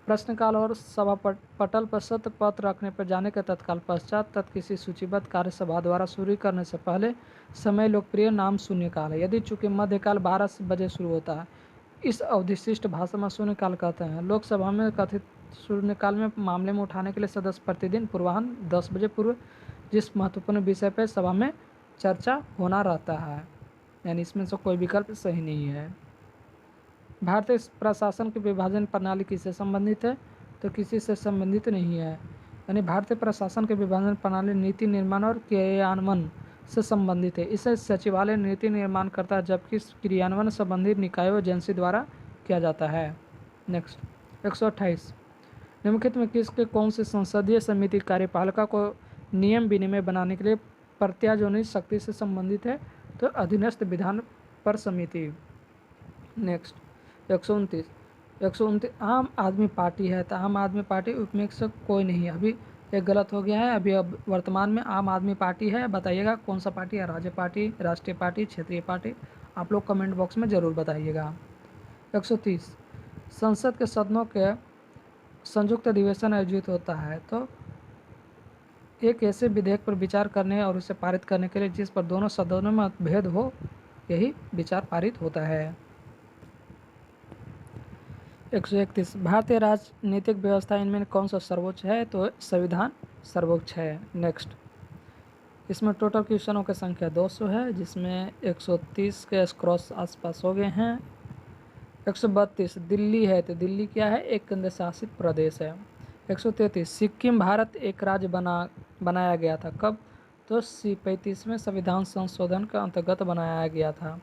Speaker 1: प्रश्नकाल और सभा पटल पर सत्य पत्र रखने पर जाने के तत्काल पश्चात तत् किसी सूचीबद्ध कार्यसभा द्वारा शुरू करने से पहले समय लोकप्रिय नाम शून्यकाल है। यदि चूंकि मध्यकाल 12 बजे शुरू होता है, इस अवधिशिष्ट भाषा में शून्यकाल कहते हैं। लोकसभा में कथित शून्यकाल में मामले में उठाने के लिए सदस्य प्रतिदिन पूर्वाह्न 10 बजे पूर्व जिस महत्वपूर्ण विषय पर सभा में चर्चा होना रहता है, यानी इसमें से कोई विकल्प सही नहीं है। भारतीय प्रशासन की विभाजन प्रणाली किससे संबंधित है, तो किसी से संबंधित नहीं है। यानी भारतीय प्रशासन के विभाजन प्रणाली नीति निर्माण और क्रियान्वयन से संबंधित है। इसे सचिवालय नीति निर्माण करता है, जबकि क्रियान्वयन संबंधित निकायों एजेंसी द्वारा किया जाता है। नेक्स्ट 128 निम्नलिखित में किसके कौन सी संसदीय समिति कार्यपालिका को नियम विनिमय बनाने के लिए प्रत्याजोनित शक्ति से संबंधित है? तो अधीनस्थ विधान पर समिति। नेक्स्ट 129 आम आदमी पार्टी है, तो आम आदमी पार्टी उपमेय से कोई नहीं है। अभी एक गलत हो गया है। अभी अब वर्तमान में आम आदमी पार्टी है। बताइएगा कौन सा पार्टी है? राज्य पार्टी, राष्ट्रीय पार्टी, क्षेत्रीय पार्टी? आप लोग कमेंट बॉक्स में ज़रूर बताइएगा। 130 संसद के सदनों के संयुक्त अधिवेशन आयोजित होता है, तो एक ऐसे विधेयक पर विचार करने और उसे पारित करने के लिए जिस पर दोनों सदनों में मतभेद हो, यही विचार पारित होता है। 131 भारतीय राजनीतिक व्यवस्था इनमें कौन सा सर्वोच्च है? तो संविधान सर्वोच्च है। नेक्स्ट इसमें टोटल क्वेश्चनों की संख्या 200 है, जिसमें 130 के क्रॉस आसपास हो गए हैं। 132 दिल्ली है, तो दिल्ली क्या है? एक केंद्र शासित प्रदेश है। 133 सिक्किम भारत एक राज्य बनाया गया था, कब? तो 35वें संविधान संशोधन के अंतर्गत बनाया गया था।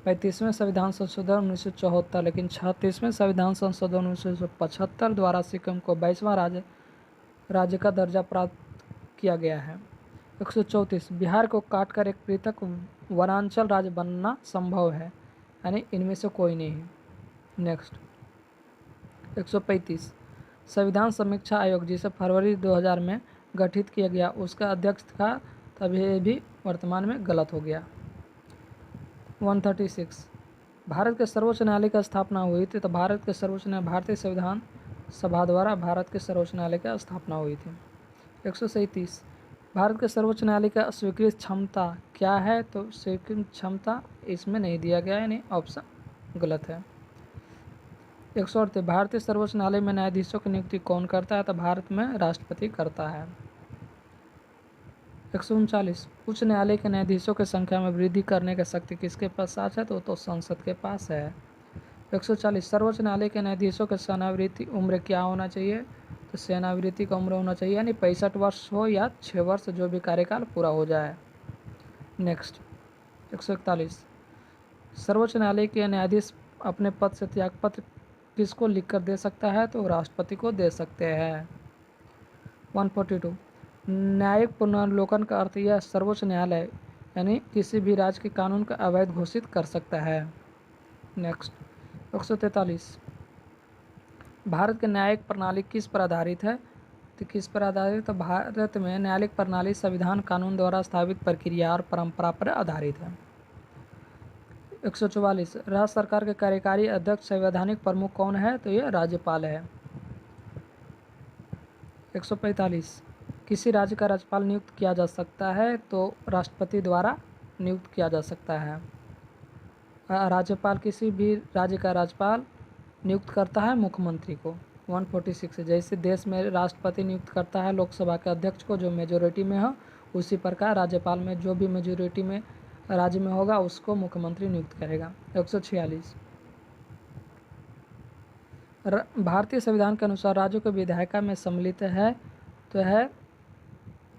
Speaker 1: 35वें संविधान संशोधन 1974, लेकिन 36वें संविधान संशोधन 1975 द्वारा सिक्किम को 22वां राज्य का दर्जा प्राप्त किया गया है। 134 बिहार को काटकर एक पृथक वनांचल राज्य बनना संभव है, यानी इनमें से कोई नहीं है। नेक्स्ट 135 संविधान समीक्षा आयोग, जिसे फरवरी 2000 में गठित किया गया, उसका अध्यक्ष था, तभी ये भी वर्तमान में गलत हो गया। 136 भारत के सर्वोच्च न्यायालय की स्थापना हुई थी, तो भारत के सर्वोच्च न्यायालय भारतीय संविधान सभा द्वारा भारत के सर्वोच्च न्यायालय की स्थापना हुई थी। 137 भारत के सर्वोच्च न्यायालय का स्वीकृत क्षमता क्या है? तो स्वीकृत क्षमता इसमें नहीं दिया गया है, यानी ऑप्शन गलत है। 138 भारतीय सर्वोच्च न्यायालय में न्यायाधीशों की नियुक्ति कौन करता है? तो भारत में राष्ट्रपति करता है। 139 उच्च न्यायालय के न्यायाधीशों की संख्या में वृद्धि करने की शक्ति किसके पास है? तो संसद के पास है। 140 सर्वोच्च न्यायालय के न्यायाधीशों के सेवानिवृत्ति उम्र क्या होना चाहिए? तो सेवानिवृत्ति का उम्र होना चाहिए यानी 65 वर्ष हो या 6 वर्ष, जो भी कार्यकाल पूरा हो जाए। नेक्स्ट 141 सर्वोच्च न्यायालय के न्यायाधीश अपने पद से त्यागपत्र किसको लिखकर दे सकता है? तो राष्ट्रपति को दे सकते हैं। 142 न्यायिक पुनर्लोकन का अर्थ यह सर्वोच्च न्यायालय यानी किसी भी राज्य के कानून का अवैध घोषित कर सकता है। नेक्स्ट 143 भारत की न्यायिक प्रणाली किस पर आधारित है? तो किस पर आधारित? तो भारत में न्यायिक प्रणाली संविधान कानून द्वारा स्थापित प्रक्रिया और परंपरा पर आधारित है। 144 राज्य सरकार के कार्यकारी अध्यक्ष संवैधानिक प्रमुख कौन है? तो यह राज्यपाल है। 145 किसी राज्य का राज्यपाल नियुक्त किया जा सकता है? तो राष्ट्रपति द्वारा नियुक्त किया जा सकता है। राज्यपाल किसी भी राज्य का राज्यपाल नियुक्त करता है मुख्यमंत्री को। 146 जैसे देश में राष्ट्रपति नियुक्त करता है लोकसभा के अध्यक्ष को जो मेजोरिटी में हो, उसी प्रकार राज्यपाल में जो भी मेजोरिटी में राज्य में होगा उसको मुख्यमंत्री नियुक्त करेगा। 146 भारतीय संविधान के अनुसार राज्यों के विधायिका में सम्मिलित है, तो है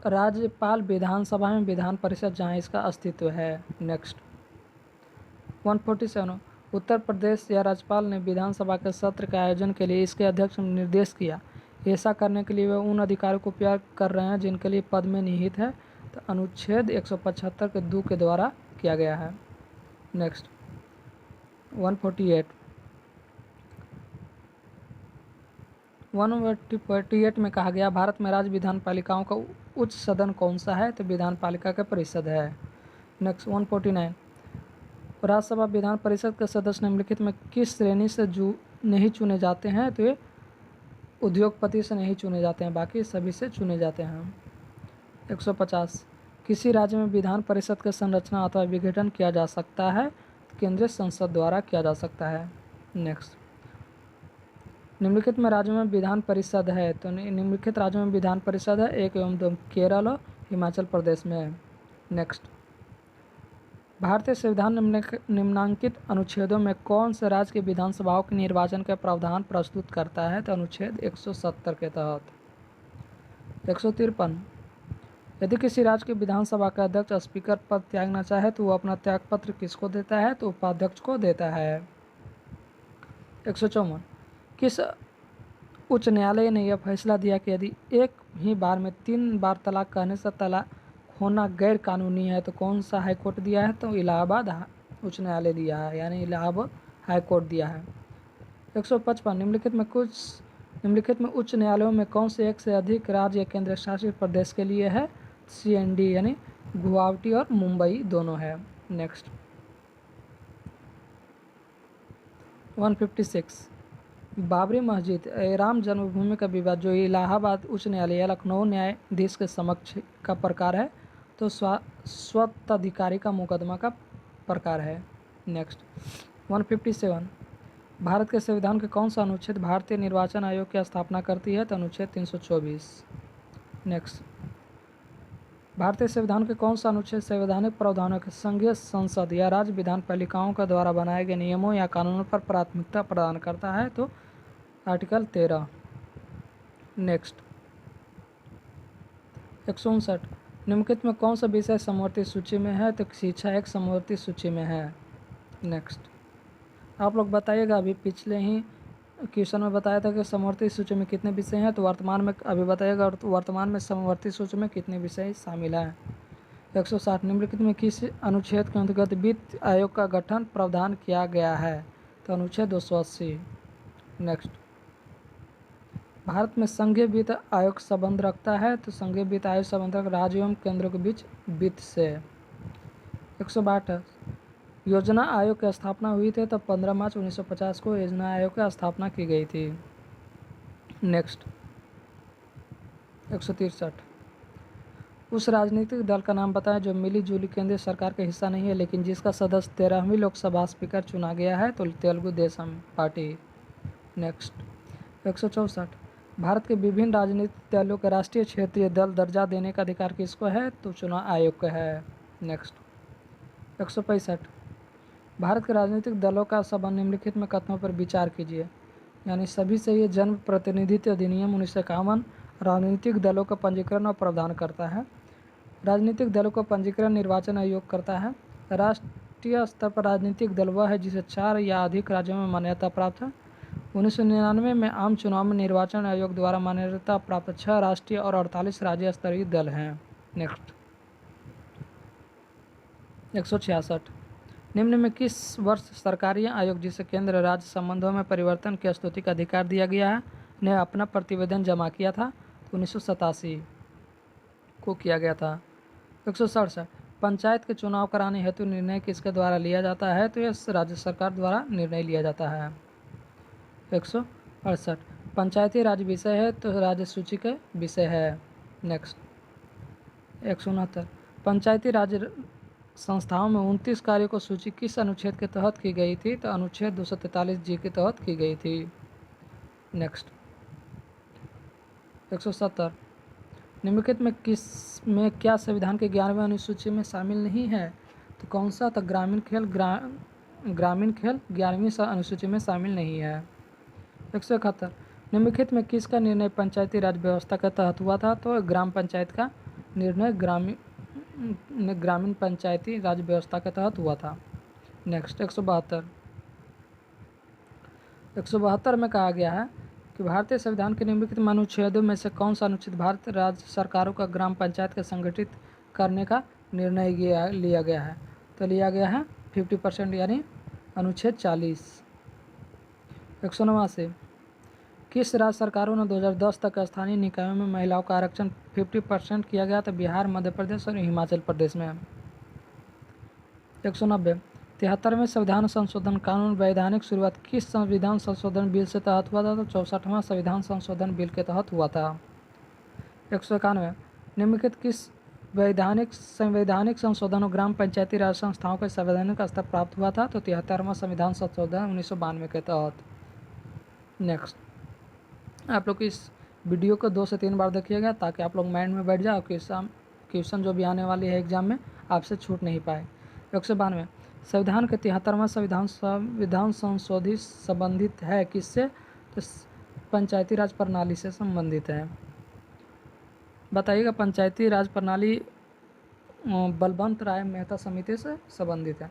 Speaker 1: राज्यपाल विधानसभा में विधान परिषद जहाँ इसका अस्तित्व है। नेक्स्ट 147 उत्तर प्रदेश या राज्यपाल ने विधानसभा के सत्र के आयोजन के लिए इसके अध्यक्ष ने निर्देश किया। ऐसा करने के लिए वे उन अधिकारों को उपयोग कर रहे हैं जिनके लिए पद में निहित है, तो अनुच्छेद 175 के 2 के द्वारा किया गया है। नेक्स्ट 148 में कहा गया भारत में राज्य विधान पालिकाओं का उच्च सदन कौन सा है? तो विधान पालिका का परिषद है। नेक्स्ट 149 राज्यसभा विधान परिषद के सदस्य निम्नलिखित में किस श्रेणी से नहीं चुने जाते हैं? तो ये उद्योगपति से नहीं चुने जाते हैं, बाकी सभी से चुने जाते हैं। 150 किसी राज्य में विधान परिषद का संरचना अथवा विघटन किया जा सकता है? केंद्रीय संसद द्वारा किया जा सकता है। नेक्स्ट निम्नलिखित में राज्यों में विधान परिषद है? तो निम्नलिखित राज्यों में विधान परिषद है 1 एवं 2 केरल और हिमाचल प्रदेश में है। नेक्स्ट भारतीय संविधान निम्नांकित अनुच्छेदों में कौन से राज्य की विधानसभाओं के निर्वाचन का प्रावधान प्रस्तुत करता है? तो अनुच्छेद 170 के तहत। 153, यदि किसी राज्य की विधानसभा का अध्यक्ष स्पीकर पद त्यागना चाहे तो वो अपना त्यागपत्र किसको देता है? तो उपाध्यक्ष को देता है। 154, किस उच्च न्यायालय ने यह फैसला दिया कि यदि एक ही बार में 3 बार तलाक कहने से तलाक होना गैर कानूनी है? तो कौन सा हाई कोर्ट दिया है? तो इलाहाबाद उच्च न्यायालय दिया है, यानी इलाहाबाद हाई कोर्ट दिया है। 155, निम्नलिखित में उच्च न्यायालयों में कौन से एक से अधिक राज्य या केंद्र शासित प्रदेश के लिए है? CND यानी गुवाहाटी और मुंबई दोनों है। नेक्स्ट 156, बाबरी मस्जिद राम जन्मभूमि का विवाद जो इलाहाबाद उच्च न्यायालय या लखनऊ न्यायाधीश के समक्ष का प्रकार है तो स्वतःधिकारी का मुकदमा का प्रकार है। नेक्स्ट 157, भारत के संविधान के कौन सा अनुच्छेद भारतीय निर्वाचन आयोग की स्थापना करती है? तो अनुच्छेद 324। नेक्स्ट, भारतीय संविधान के कौन सा अनुच्छेद संवैधानिक प्रावधानों के संघीय संसद या राज्य विधान पालिकाओं का द्वारा बनाए गए नियमों या कानूनों पर प्राथमिकता प्रदान करता है? तो आर्टिकल 13। नेक्स्ट 159, निम्नलिखित में कौन सा विषय समवर्ती सूची में है? तो शिक्षा एक समवर्ती सूची में है। नेक्स्ट, आप लोग बताइएगा, अभी पिछले ही क्वेश्चन में बताया था कि समवर्ती सूची में कितने विषय हैं, तो वर्तमान में अभी बताइएगा वर्तमान में समवर्ती सूची में कितने विषय शामिल हैं। 160, निम्नलिखित में किस अनुच्छेद के अंतर्गत वित्त आयोग का गठन प्रावधान किया गया है? तो अनुच्छेद 280। नेक्स्ट, भारत में संघीय वित्त आयोग संबंध रखता है? तो संघीय वित्त आयोग संबंध राज्यों एवं केंद्रों के बीच वित्त से। 162, योजना आयोग की स्थापना हुई थी तो 15 मार्च 1950 को योजना आयोग की स्थापना की गई थी। नेक्स्ट 163, उस राजनीतिक दल का नाम बताएं जो मिली जुली केंद्रीय सरकार का हिस्सा नहीं है लेकिन जिसका सदस्य 13वीं लोकसभा स्पीकर चुना गया है? तो तेलुगु देशम पार्टी। नेक्स्ट 164, भारत के विभिन्न राजनीतिक दलों के राष्ट्रीय क्षेत्रीय दल दर्जा देने का अधिकार किसको है? तो चुनाव आयोग का है। नेक्स्ट 165, भारत के राजनीतिक दलों का संबंध निम्नलिखित में कथनों पर विचार कीजिए, यानी सभी से ये जन प्रतिनिधित्व अधिनियम 1951 राजनीतिक दलों का पंजीकरण और प्रावधान करता है। राजनीतिक दलों का पंजीकरण निर्वाचन आयोग करता है। राष्ट्रीय स्तर पर राजनीतिक दल वह है जिसे 4 या अधिक राज्यों में मान्यता प्राप्त है। 1999 में आम चुनाव में निर्वाचन आयोग द्वारा मान्यता प्राप्त 6 राष्ट्रीय और 48 राज्य स्तरीय दल हैं। नेक्स्ट 166, निम्न में किस वर्ष सरकारी आयोग जिसे केंद्र राज्य संबंधों में परिवर्तन की स्तुति का अधिकार दिया गया है ने अपना प्रतिवेदन जमा किया था? तो 1987 को किया गया था। 167, पंचायत के चुनाव कराने हेतु निर्णय किसके द्वारा लिया जाता है? तो यह राज्य सरकार द्वारा निर्णय लिया जाता है। 168, पंचायती राज विषय है तो राज्य सूची के विषय है। नेक्स्ट 169, पंचायती राज संस्थाओं में 29 कार्यों को सूची किस अनुच्छेद के तहत की गई थी? तो अनुच्छेद 243G के तहत की गई थी। नेक्स्ट 170, निम्नलिखित में किस में क्या संविधान के 11वें अनुसूची में शामिल नहीं है? तो कौन सा? तो ग्रामीण खेल 11वीं अनुसूची में शामिल नहीं है। 171, निम्नलिखित में किसका निर्णय पंचायती राज व्यवस्था के तहत हुआ था? तो ग्राम पंचायत का निर्णय ग्रामीण पंचायती राज व्यवस्था के तहत हुआ था। नेक्स्ट 172 में कहा गया है कि भारतीय संविधान के निम्नलिखित अनुच्छेदों में से कौन सा अनुच्छेद भारत राज्य सरकारों का ग्राम पंचायत को संगठित करने का निर्णय लिया गया है? तो लिया गया है 50% यानी अनुच्छेद 40। 189, किस राज्य सरकारों ने 2010 तक स्थानीय निकायों में महिलाओं का आरक्षण 50% किया गया? तो बिहार, मध्य प्रदेश और हिमाचल प्रदेश में। 190, 73वें संविधान संशोधन कानून वैधानिक शुरुआत किस संविधान संशोधन बिल से तहत हुआ था? तो 64वां संविधान संशोधन बिल के तहत हुआ था। 191, निम्नलिखित किस संवैधानिक संशोधन ग्राम पंचायती राज संस्थाओं के संवैधानिक स्तर प्राप्त हुआ था? तो 73वां संविधान संशोधन 1992 के तहत। नेक्स्ट, आप लोग इस वीडियो को 2 से 3 बार देखिएगा ताकि आप लोग माइंड में बैठ जाए और क्वेश्चन जो भी आने वाली है एग्जाम में आपसे छूट नहीं पाए। 192, संविधान के 73वां संविधान संशोधित संबंधित है किससे? तो पंचायती राज प्रणाली से संबंधित है। बताइएगा पंचायती राज प्रणाली बलवंत राय मेहता समिति से संबंधित है।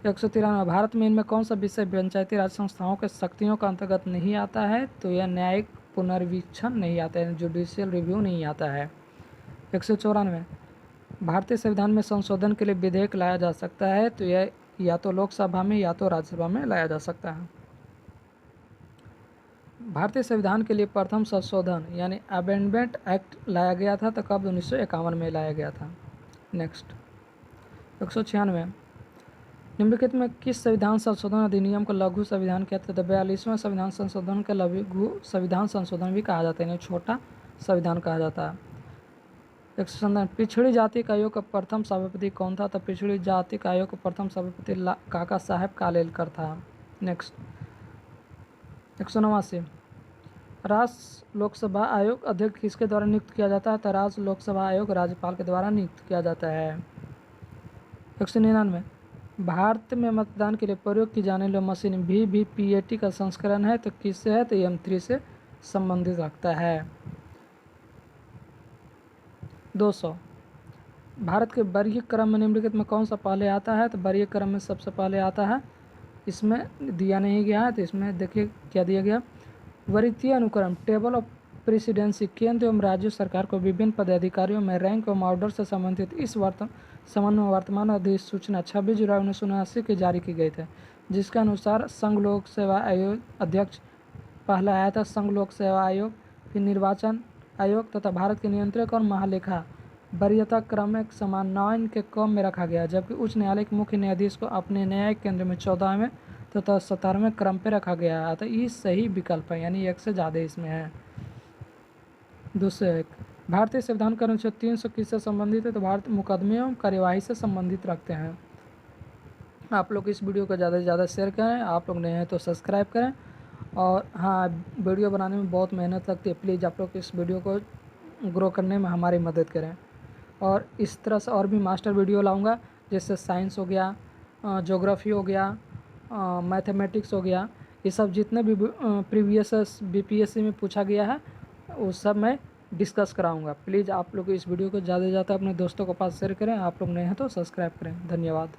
Speaker 1: 193 भारत में इनमें कौन सा विषय पंचायती राज संस्थाओं के शक्तियों का अंतर्गत नहीं आता है? तो यह न्यायिक पुनर्वीक्षण नहीं आता है, जुडिशियल रिव्यू नहीं आता है। 194 भारतीय संविधान में संशोधन के लिए विधेयक लाया जा सकता है? तो यह या तो लोकसभा में या तो राज्यसभा में लाया जा सकता है। भारतीय संविधान के लिए प्रथम संशोधन यानी अमेंडमेंट एक्ट लाया गया था तो कब? 1951 में लाया गया था। नेक्स्ट 196 निम्नलिखित में किस संविधान संशोधन अधिनियम को लघु संविधान कहते हैं? 42वां संविधान संशोधन के लघु संविधान संशोधन भी कहा जाता है, छोटा संविधान कहा जाता है। 197 पिछड़ी जाति का आयोग का प्रथम सभापति कौन था? तो पिछड़ी जाति का आयोग का प्रथम सभापति काका साहेब कालेलकर था। नेक्स्ट 189 राज्य लोकसभा आयोग अध्यक्ष किसके द्वारा नियुक्त किया जाता है? तो राज्य लोकसभा आयोग राज्यपाल के द्वारा नियुक्त किया जाता है। 199 भारत में मतदान के लिए प्रयोग की जाने वाली मशीन VVPAT का संस्करण है तो किससे है? तो M3 से संबंधित रखता है। 200 भारत के वर्गीय क्रम में निम्नलिखित में कौन सा पहले आता है? तो वर्गीय क्रम में सबसे पहले आता है, इसमें दिया नहीं गया है तो इसमें देखिए क्या दिया गया। वरीयता अनुक्रम टेबल ऑफ प्रेसिडेंसी केंद्र एवं राज्य सरकार को विभिन्न पदाधिकारियों में रैंक एवं ऑर्डर से संबंधित इस संबंध में वर्तमान अधिसूचना 26 जुलाई 1979 की जारी की गई थी, जिसके अनुसार संघ लोक सेवा आयोग अध्यक्ष पहला आया था, संघ लोक सेवा आयोग, फिर निर्वाचन आयोग तथा भारत के नियंत्रक और महालेखा वरीयता क्रम एक समान 9 के क्रम में रखा गया, जबकि उच्च न्यायालय के मुख्य न्यायाधीश को अपने न्यायिक केंद्र में 14वें तथा 17वें क्रम पर रखा गया है। तो ये सही विकल्प है, यानी एक से ज़्यादा इसमें है। 201 भारतीय संविधान का अनुच्छेद 300 किससे संबंधित है? तो भारत मुकदमे एवं कार्यवाही से संबंधित रखते हैं। आप लोग इस वीडियो को ज़्यादा से ज़्यादा शेयर करें, आप लोग नए हैं तो सब्सक्राइब करें। और हाँ, वीडियो बनाने में बहुत मेहनत लगती है, प्लीज़ आप लोग इस वीडियो को ग्रो करने में हमारी मदद करें। और इस तरह से और भी मास्टर वीडियो लाऊंगा, जैसे साइंस हो गया, ज्योग्राफी हो गया, मैथमेटिक्स हो गया, ये सब जितने भी प्रीवियस BPSC में पूछा गया है वो सब मैं डिस्कस कराऊंगा। प्लीज़ आप लोग इस वीडियो को ज़्यादा से ज़्यादा अपने दोस्तों के पास शेयर करें, आप लोग नए हैं तो सब्सक्राइब करें। धन्यवाद।